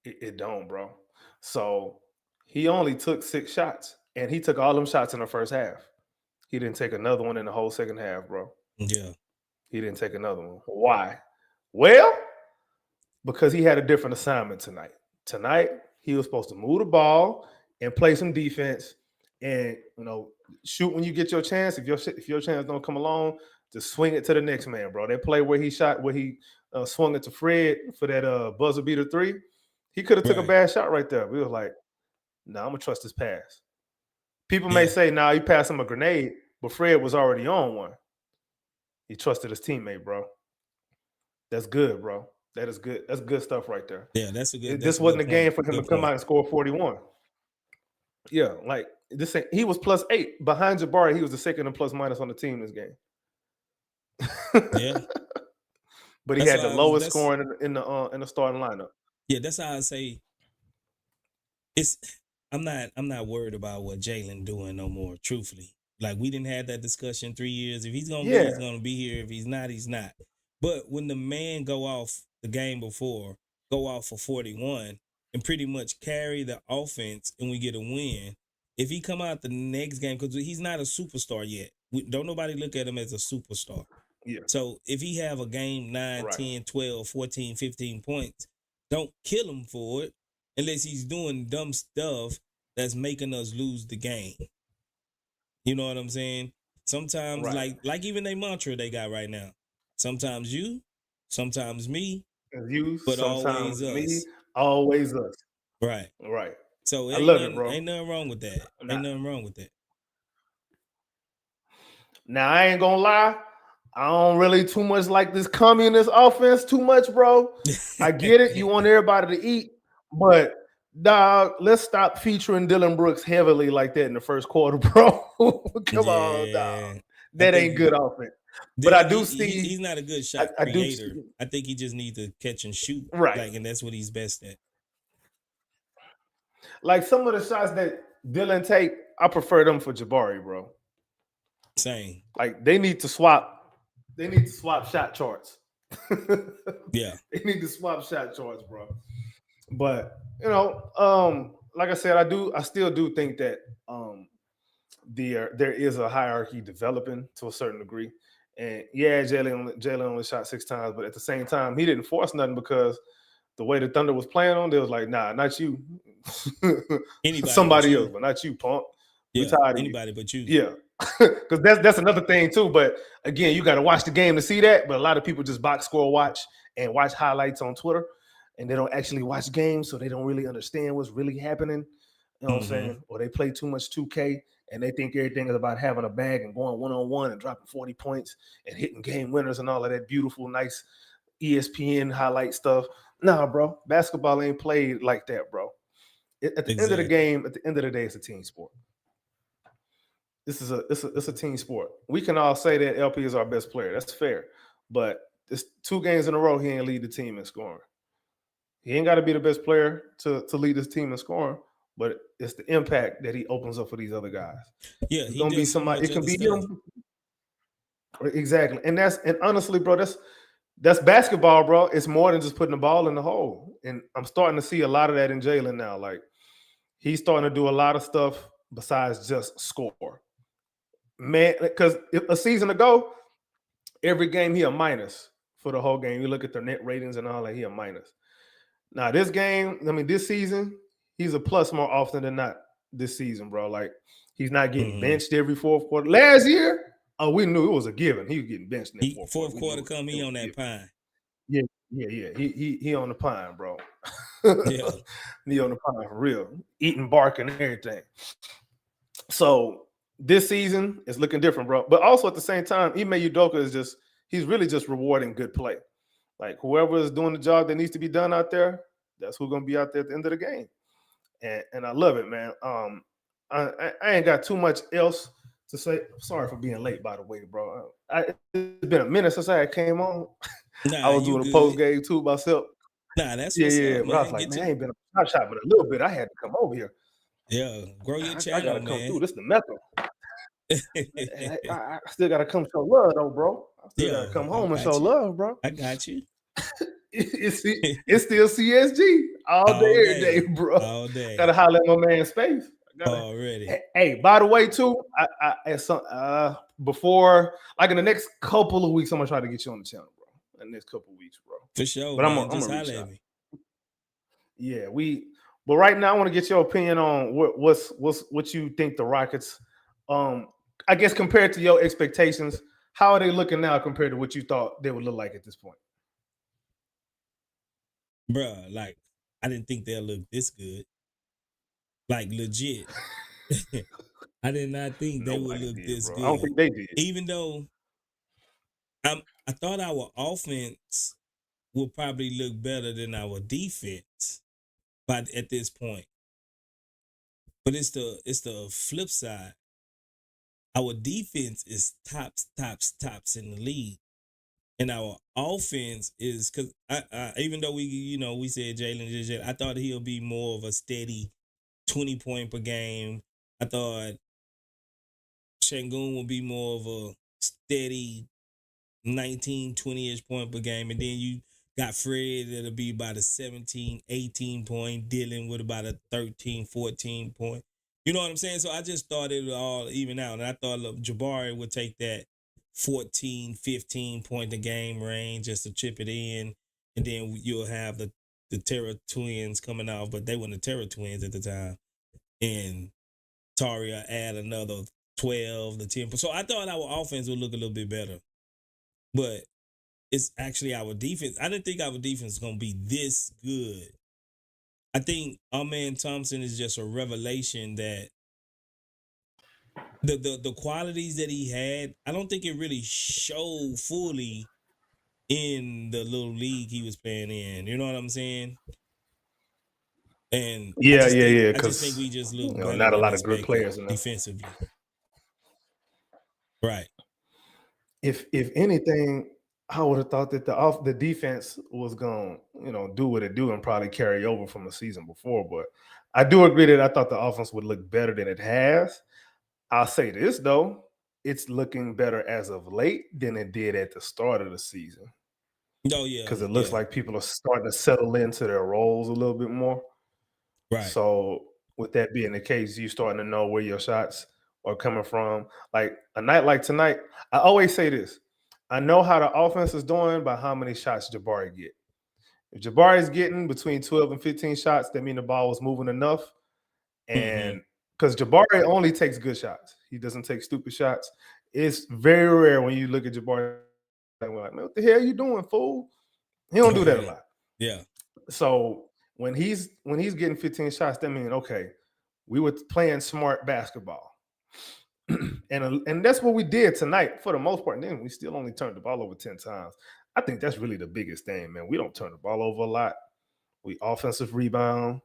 It don't, bro. So he only took 6 shots, and he took all them shots in the first half. He didn't take another one in the whole second half, bro. Yeah. He didn't take another one. Why? Well, because he had a different assignment tonight. Tonight, he was supposed to move the ball and play some defense and, you know, shoot when you get your chance. If your chance don't come along, just swing it to the next man, bro. That play where he swung it to Fred for that buzzer beater 3, he could have took a bad shot right there. We was like, nah, I'm going to trust this pass. People may say, nah, you passed him a grenade, but Fred was already on one. He trusted his teammate, bro. That's good, bro. That is good. That's good stuff right there. Yeah, that's a good. This wasn't a game for him to come out and score 41. Yeah, like this. He was +8 behind Jabari. He was the second in plus minus on the team this game. Yeah, but he had the lowest scoring in the starting lineup. Yeah, that's how I say. I'm not worried about what Jalen doing no more. Truthfully, like, we didn't have that discussion 3 years. If he's gonna be, he's gonna be here. If he's not, he's not. But when the man go off the game before, go off for 41 and pretty much carry the offense, and we get a win. If he come out the next game, because he's not a superstar yet. Don't nobody look at him as a superstar. Yeah. So if he have a game 9, 10, 12, 14, 15 points, don't kill him for it unless he's doing dumb stuff that's making us lose the game. You know what I'm saying? Sometimes, like even their mantra they got right now. Sometimes you, sometimes me, but always us. Me, always us. Right. So I love it, bro. Ain't nothing wrong with that. Ain't nothing wrong with that. Now I ain't gonna lie, I don't really too much like this communist offense too much, bro. I get it. You want everybody to eat, but dog, let's stop featuring Dylan Brooks heavily like that in the first quarter, bro. Come on, dog. That ain't good offense. But I do see he's not a good shot I do creator. see, I think he just needs to catch and shoot, right. like, and that's what he's best at. Like some of the shots that Dylan take, I prefer them for Jabari, bro. Same. Like they need to swap. They need to swap shot charts. Yeah. They need to swap shot charts, bro. But you know, like I said, I still do think that there is a hierarchy developing to a certain degree. And yeah, Jalen only shot 6 times, but at the same time, he didn't force nothing because the way the Thunder was playing on, they was like, nah, not you. Somebody else, but not you, punk. Yeah, we tired anybody but you. Yeah. Because that's another thing too. But again, you got to watch the game to see that. But a lot of people just box score watch and watch highlights on Twitter, and they don't actually watch games, so they don't really understand what's really happening. You know what I'm saying? Or they play too much 2K and they think everything is about having a bag and going one-on-one and dropping 40 points and hitting game winners and all of that beautiful, nice ESPN highlight stuff. Nah, bro. Basketball ain't played like that, bro. At the end of the game, at the end of the day, it's a team sport. It's a team sport. We can all say that LP is our best player. That's fair. But it's 2 games in a row he ain't lead the team in scoring. He ain't got to be the best player to lead his team in scoring, but it's the impact that he opens up for these other guys. Yeah, it's gonna be somebody. It can be him. Exactly, and honestly, bro, that's basketball, bro. It's more than just putting the ball in the hole. And I'm starting to see a lot of that in Jalen now. Like he's starting to do a lot of stuff besides just score. Man, because a season ago, every game he a minus for the whole game. You look at their net ratings and all that, he a minus. Now this game, this season, he's a plus more often than not this season, bro. Like he's not getting benched every fourth quarter. Last year, we knew it was a given. He was getting benched in the fourth quarter. Come he on that pine. Yeah. He on the pine, bro. Yeah. He on the pine for real. Eating bark and everything. So this season is looking different, bro. But also at the same time, Ime Udoka he's really just rewarding good play. Like whoever is doing the job that needs to be done out there, that's who's gonna be out there at the end of the game. And I love it, man. I ain't got too much else to say. Sorry for being late, by the way, bro. It's been a minute since I came on. Nah, I was doing a post game too myself. Nah, that's what's up, but I was like, man, I ain't been a shot but a little bit. I had to come over here. Yeah, grow your channel, I gotta man. come through. This is the method. I still gotta come show love, though, bro. I still gotta come home and show love, bro. I got you. It's still CSG all day, every day, bro. All day. Gotta holler at my man Space. Already. Hey, by the way, too, before, like in the next couple of weeks, I'm gonna try to get you on the channel, bro. In the next couple of weeks, bro. For sure. But man. I'm just gonna holler reach at out. me. Yeah, but right now I want to get your opinion on what you think the Rockets, I guess compared to your expectations, how are they looking now compared to what you thought they would look like at this point? Bruh, like I didn't think they'll look this good. Like legit. I did not think they would look this good. I don't think they did. Even though I thought our offense would probably look better than our defense at this point. But it's the flip side. Our defense is tops in the league. And our offense is because even though we said Jalen, I thought he'll be more of a steady 20 point per game. I thought Şengün will be more of a steady 19, 20-ish point per game. And then you got Fred that'll be about a 17, 18 point. Dylan with about a 13, 14 point. You know what I'm saying? So I just thought it would all even out. And I thought Jabari would take that 14, 15 point a game range just to chip it in. And then you'll have the Terra twins coming off, but they weren't the Terra twins at the time. And Taria add another 12 to 10. So I thought our offense would look a little bit better. But it's actually our defense. I didn't think our defense was going to be this good. I think our man Thompson is just a revelation that the qualities that he had, I don't think it really showed fully in the little league he was playing in. You know what I'm saying? And Yeah, yeah, I just think because we just look better not a than lot of good expected players in there. defensively. Right. If anything, I would have thought that the defense was going to do what it do and probably carry over from the season before. But I do agree that I thought the offense would look better than it has. I'll say this though, it's looking better as of late than it did at the start of the season. Oh yeah. Because it looks like people are starting to settle into their roles a little bit more. Right. So with that being the case, you starting to know where your shots are coming from. Like a night like tonight, I always say this. I know how the offense is doing by how many shots Jabari get. If Jabari is getting between 12 and 15 shots, that means the ball was moving enough. And because Jabari only takes good shots, he doesn't take stupid shots. It's very rare when you look at Jabari and we're like, man, what the hell are you doing, fool? He don't do that a lot. Yeah. So when he's getting 15 shots, that means okay, we were playing smart basketball. and that's what we did tonight for the most part. And then we still only turned the ball over 10 times. I think that's really the biggest thing, man. We don't turn the ball over a lot. We offensive rebound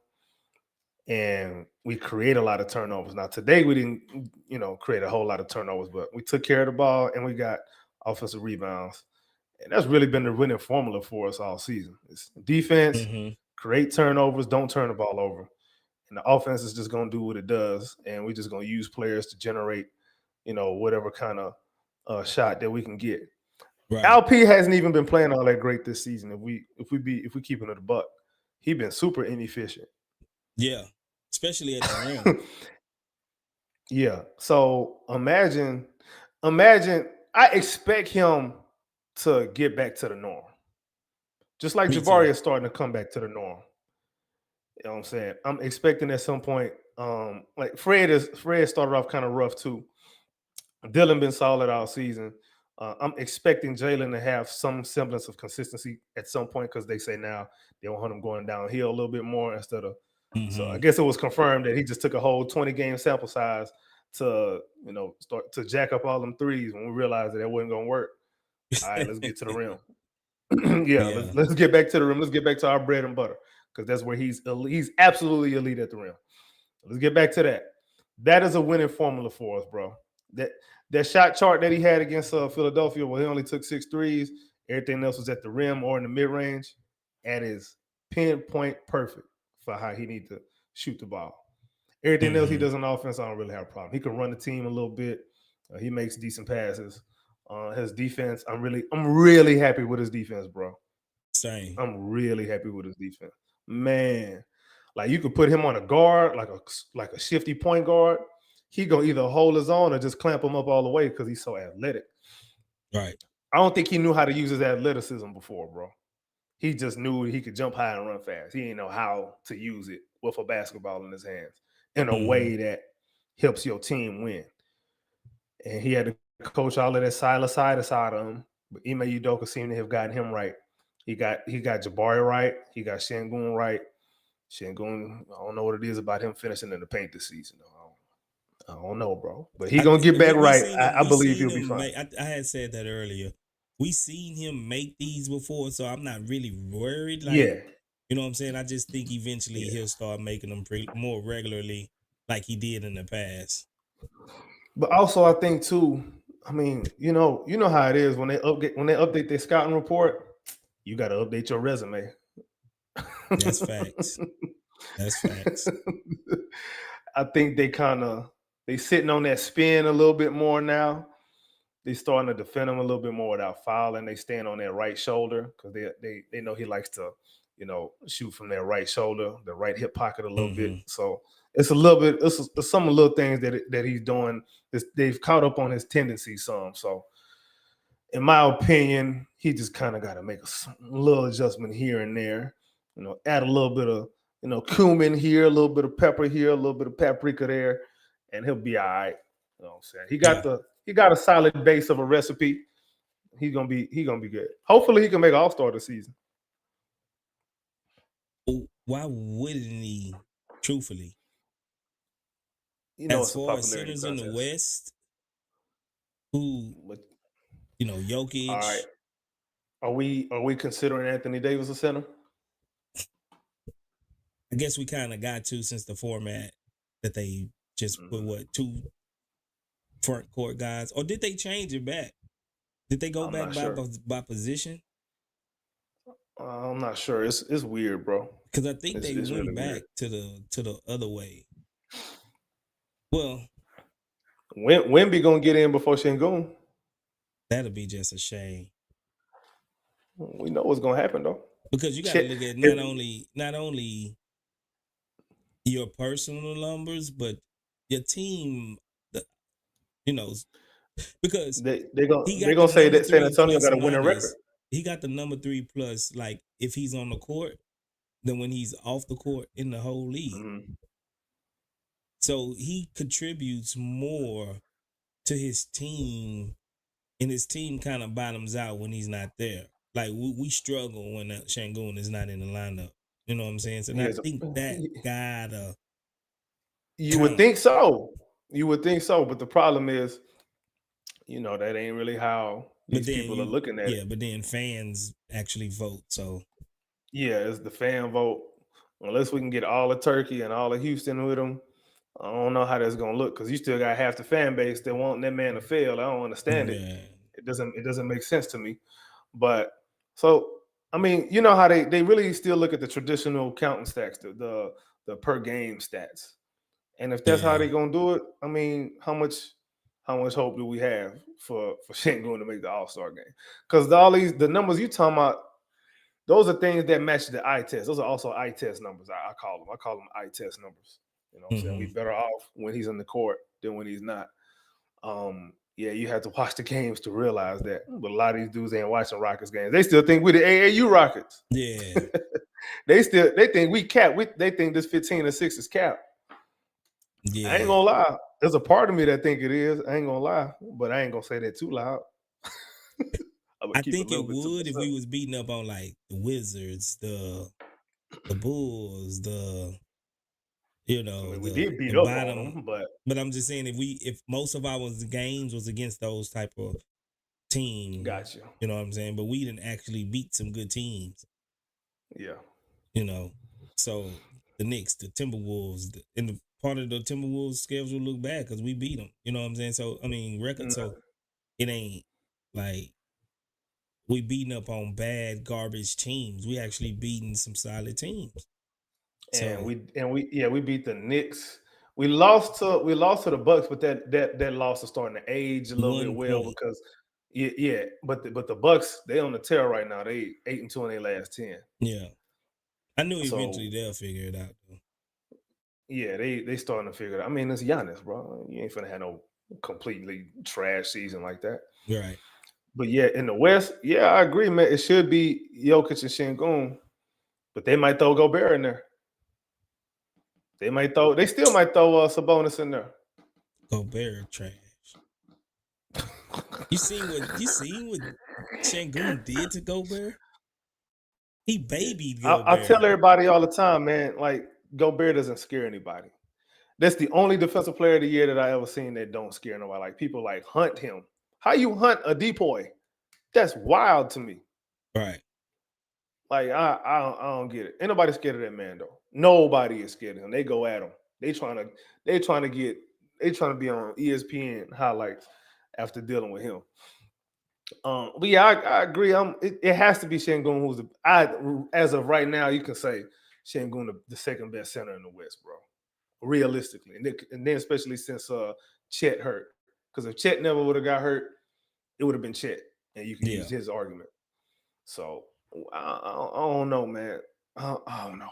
and we create a lot of turnovers. Now today we didn't, create a whole lot of turnovers, but we took care of the ball and we got offensive rebounds. And that's really been the winning formula for us all season. It's defense, create turnovers, don't turn the ball over. And the offense is just going to do what it does. And we're just going to use players to generate, whatever kind of shot that we can get. Right. LP hasn't even been playing all that great this season. If we keep it a buck, he's been super inefficient. Yeah, especially at the rim. Yeah. So imagine. I expect him to get back to the norm, just like Jabari is starting to come back to the norm. You know what I'm saying? I'm expecting at some point, like Fred started off kind of rough too. Dylan been solid all season. I'm expecting Jalen to have some semblance of consistency at some point because they say now they want him going downhill a little bit more instead of. So I guess it was confirmed that he just took a whole 20-game sample size to start to jack up all them threes when we realized that wasn't going to work. All right, let's get to the rim. Let's get back to the rim. Let's get back to our bread and butter because that's where he's absolutely elite at the rim. Let's get back to that. That is a winning formula for us, bro. That shot chart that he had against Philadelphia, where he only took 6 threes, everything else was at the rim or in the mid-range, that is pinpoint perfect for how he needs to shoot the ball. Everything else he does on offense, I don't really have a problem. He can run the team a little bit. He makes decent passes. His defense, I'm really happy with his defense, bro. Same. I'm really happy with his defense. Man, like you could put him on a guard, like a shifty point guard. He gonna either hold his own or just clamp him up all the way because he's so athletic. Right. I don't think he knew how to use his athleticism before, bro. He just knew he could jump high and run fast. He didn't know how to use it with a basketball in his hands in a way that helps your team win. And he had to coach all of that side of him. But Ime Udoka seemed to have gotten him right. He got Jabari right. He got Şengün right. Şengün, I don't know what it is about him finishing in the paint this season. I don't know, bro. But he's going to get back right. I believe he'll be fine. I had said that earlier. We seen him make these before, so I'm not really worried. Like, you know what I'm saying? I just think eventually he'll start making them more regularly like he did in the past. But also, I think, too, I mean, you know how it is when they update their scouting report, you got to update your resume. That's facts. That's facts. I think they sitting on that spin a little bit more now. They starting to defend him a little bit more without fouling. They stand on their right shoulder because they know he likes to, shoot from their right shoulder, the right hip pocket a little bit. So it's a little bit. It's some little things that he's doing. They've caught up on his tendencies some. So, in my opinion, he just kind of got to make a little adjustment here and there. Add a little bit of cumin here, a little bit of pepper here, a little bit of paprika there, and he'll be all right. You know what I'm saying? He got a solid base of a recipe. He's gonna be good. Hopefully, he can make All-Star this season. Why wouldn't he? Truthfully, You know, As it's a far as popularity centers in the contest. West, who But Jokic. all right, are we considering Anthony Davis a center? I guess we kind of got to since the format that they just put 2 front court guys, or did they change it back? Did they go I'm back not sure. by position? I'm not sure. It's weird, bro. Because I think they It's went really back weird. to the other way. Well, Wemby gonna get in before Şengün. that'll be just a shame. We know what's gonna happen though. Because you got to look at not only your personal numbers, but your team. You know, because they're he gonna got the say number that San 3 Antonio plus got a winning record. minus. He got the number 3 plus, like if he's on the court than when he's off the court in the whole league. Mm-hmm. So he contributes more to his team, and his team kind of bottoms out when he's not there. Like we struggle when Şengün is not in the lineup. You know what I'm saying? So I think that gotta. You would think so. You would think so, but the problem is, that ain't really how these people are looking at it. Yeah, but then fans actually vote. So yeah, it's the fan vote. Unless we can get all of Turkey and all of Houston with them, I don't know how that's gonna look because you still got half the fan base that want that man to fail. I don't understand it. It doesn't make sense to me. But so I mean, you know how they really still look at the traditional counting stacks, the per game stats. And if that's how they're gonna do it, I mean, how much hope do we have for Şengün to make the All-Star game? Because the numbers you talking about, those are things that match the eye test. Those are also eye test numbers. I call them. I call them eye test numbers. You know what I'm saying? We better off when he's in the court than when he's not. Yeah, you have to watch the games to realize that. But a lot of these dudes ain't watching Rockets games. They still think we the AAU Rockets. Yeah. they think we cap. They think this 15-6 is cap. Yeah. I ain't gonna lie. There's a part of me that think it is. I ain't gonna lie, but I ain't gonna say that too loud. I think it would if we was beating up on like the Wizards, the Bulls, we did beat up on them, but I'm just saying if most of our games was against those type of teams, gotcha. You know what I'm saying? But we didn't actually beat some good teams. Yeah. So the Knicks, the Timberwolves, in the part of the Timberwolves schedule look bad because we beat them. You know what I'm saying? So I mean, record. So it ain't like we beating up on bad garbage teams. We actually beating some solid teams. And we beat the Knicks. We lost to the Bucks, but that loss is starting to age a little bit well because but the Bucks, they on the tear right now. They 8-2 in their last 10. Yeah. I knew eventually they'll figure it out though. Yeah, they starting to figure it out. I mean, it's Giannis, bro. You ain't finna have no completely trash season like that. Right. But yeah, in the West, yeah, I agree, man. It should be Jokic and Şengün, but they might throw Gobert in there. They still might throw Sabonis in there. Gobert trash. You seen what Şengün did to Gobert? He babied Gobert. I tell everybody all the time, man, like Gobert doesn't scare anybody. That's the only defensive player of the year that I ever seen that don't scare nobody. Like people like hunt him. How you hunt a depoy? That's wild to me. Right. Like I don't get it. Ain't nobody scared of that man though. Nobody is scared of him. They go at him. They trying to be on ESPN highlights after dealing with him. But yeah, I agree. It has to be Şengün as of right now, you can say Şengün the second best center in the West, bro. Realistically, and then especially since Chet hurt, because if Chet never would have got hurt, it would have been Chet, and you can use his argument. So I don't know, man. I don't know.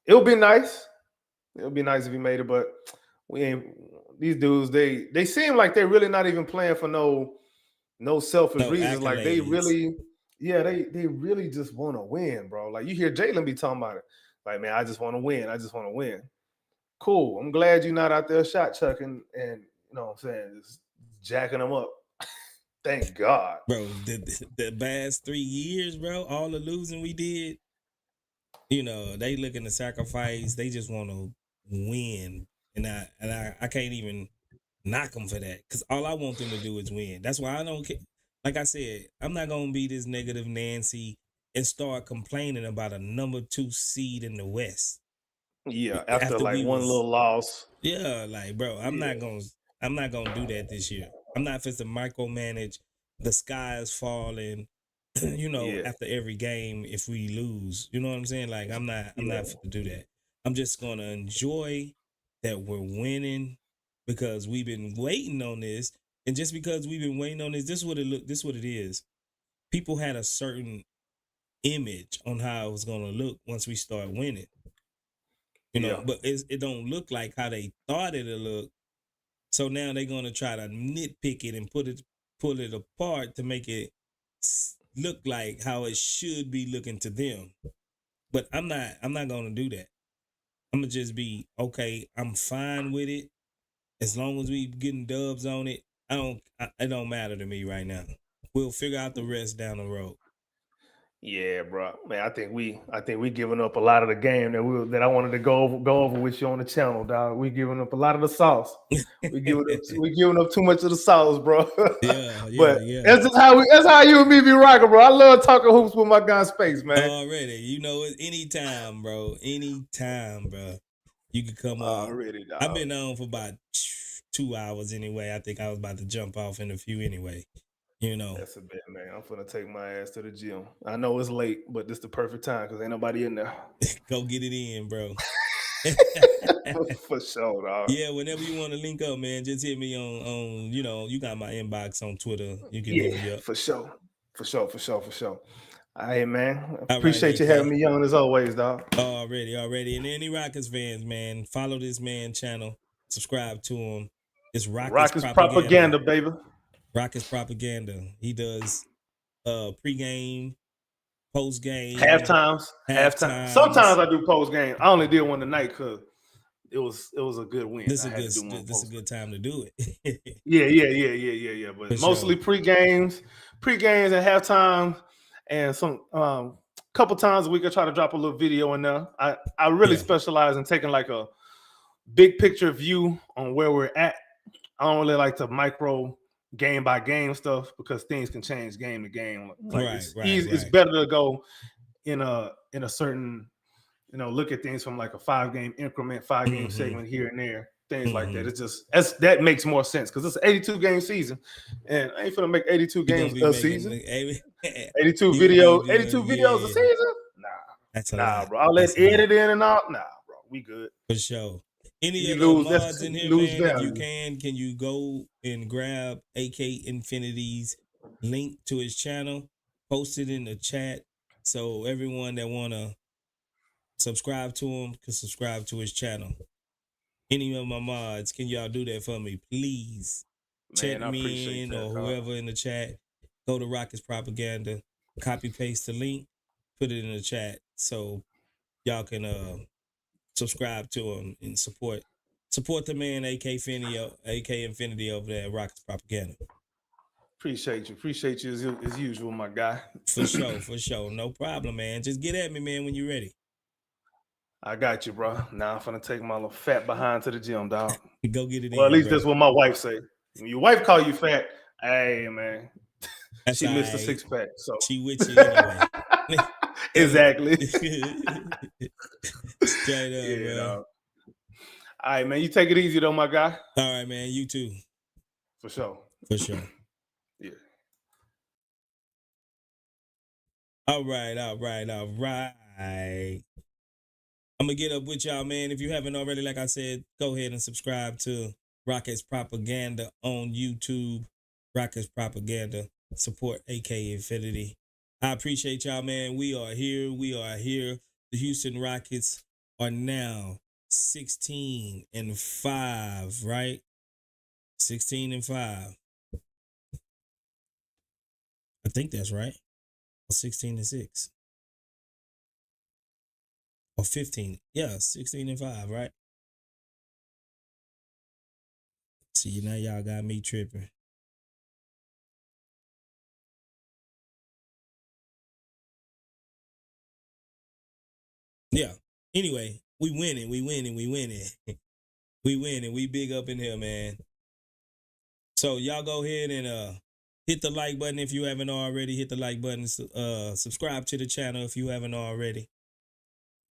It would be nice. It would be nice if he made it, but we ain't. These dudes, they seem like they're really not even playing for no selfish reasons. Accolades. Like they really, they really just want to win, bro. Like you hear Jalen be talking about it. Like, man, I just want to win. I just want to win. Cool. I'm glad you're not out there shot chucking and you know what I'm saying, just jacking them up. Thank God. Bro, the past 3 years, bro, all the losing we did, they looking to sacrifice. They just want to win and I can't even knock them for that because all I want them to do is win. That's why I don't care. Like I said, I'm not gonna be this negative Nancy and start complaining about a number 2 seed in the West Yeah, after after like we one was little loss. like, bro, Yeah. I'm not gonna do that this year. I'm not supposed to micromanage. The sky is falling, Yeah. after every game if we lose. You know what I'm saying? Like I'm not fit to do that. I'm just gonna enjoy that we're winning because we've been waiting on this. And just because we've been waiting on this is what it is. People had a certain image on how it was gonna look once we start winning. Yeah. But it don't look like how they thought it'll look. So now they're gonna try to nitpick it and pull it apart to make it look like how it should be looking to them. But I'm not gonna do that. I'm gonna just be okay. I'm fine with it as long as we getting dubs on it. It don't matter to me right now. We'll figure out the rest down the road. Yeah, bro. Man, I think we giving up a lot of the game that I wanted to go over with you on the channel, dog. We giving up a lot of the sauce. We giving up too much of the sauce, bro. Yeah. But that's how you and me be rocking, bro. I love talking hoops with my guy Space, man. Already, anytime, bro. Anytime, bro. You could come on. Already, dog. I've been on for about 2 hours anyway. I think I was about to jump off in a few anyway. That's a bit, man. I'm gonna take my ass to the gym. I know it's late, but this the perfect time because ain't nobody in there. Go get it in, bro. For sure, dog. Yeah, whenever you want to link up, man, just hit me on you got my inbox on Twitter. You can hit me up. For sure. All right, man. All Appreciate right, you AK. having me on as always, dog. Already. And any Rockets fans, man, follow this man channel. Subscribe to him. It's Rockets Propaganda, baby. Rockets Propaganda. He does pregame, postgame, halftime. Sometimes I do post game. I only did one tonight because it was a good win. This is a good time to do it. Yeah. But For mostly pre-games and halftime, and some couple times a week I try to drop a little video in there. I really specialize in taking like a big picture view on where we're at. I don't really like to micro game by game stuff because things can change game to game. Like it's better to go in a certain, look at things from like a 5-game increment, 5-game segment here and there, things like that. It's just that makes more sense because it's an 82-game season, and I ain't gonna make 82 games a season. 82 videos a season? Nah, bro. I'll let edit in and out. Nah, bro. We good. For sure. Any other mods in here, man? Value. If you can you go and grab AK Infinity's link to his channel, post it in the chat so everyone that wanna subscribe to him can subscribe to his channel. Any of my mods, can y'all do that for me, please? Check me in or whoever in the chat. Go to Rockets Propaganda, copy paste the link, put it in the chat so y'all can subscribe to him and support the man AK Infinity over there at Rockets Propaganda. Appreciate you as usual, my guy. For sure. No problem, man. Just get at me, man, when you're ready. I got you, bro. Now I'm finna take my little fat behind to the gym, dog. Go get it. Well, at least that's what my wife say. When your wife call you fat, hey man, she missed a 6-pack. So she with you anyway. Exactly. Straight up, bro. Dog. All right, man. You take it easy though, my guy. All right, man. You too. For sure. Yeah. All right. I'm gonna get up with y'all, man. If you haven't already, like I said, go ahead and subscribe to Rockets Propaganda on YouTube. Rockets Propaganda. Support AK Infinity. I appreciate y'all, man. We are here. The Houston Rockets are now 16-5, right? 16-5. I think that's right. 16-6. Or 15. Yeah, 16-5, right? See, now y'all got me tripping. Yeah. Anyway, we winning. We winning. We big up in here, man. So y'all go ahead and hit the like button if you haven't already. Hit the like button. Subscribe to the channel if you haven't already.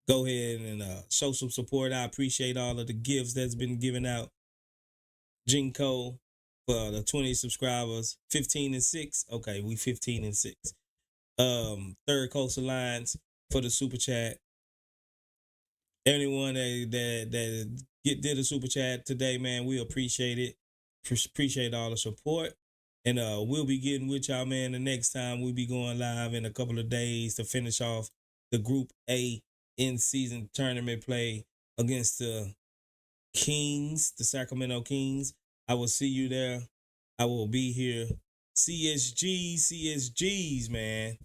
Go ahead and show some support. I appreciate all of the gifts that's been given out. Jinko for the 20 subscribers. 15 and 6. Okay, we 15 and 6. Third Coast Alliance for the super chat. Anyone that did a super chat today, man, we appreciate it. Appreciate all the support. And we'll be getting with y'all, man, the next time. We'll be going live in a couple of days to finish off the Group A in-season tournament play against the Kings, the Sacramento Kings. I will see you there. I will be here. CSGs, man.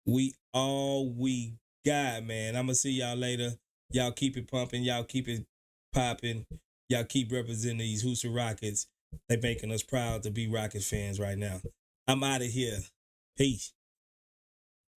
We all we got, man. I'm going to see y'all later. Y'all keep it pumping. Y'all keep it popping. Y'all keep representing these Houston Rockets. They making us proud to be Rockets fans right now. I'm out of here. Peace.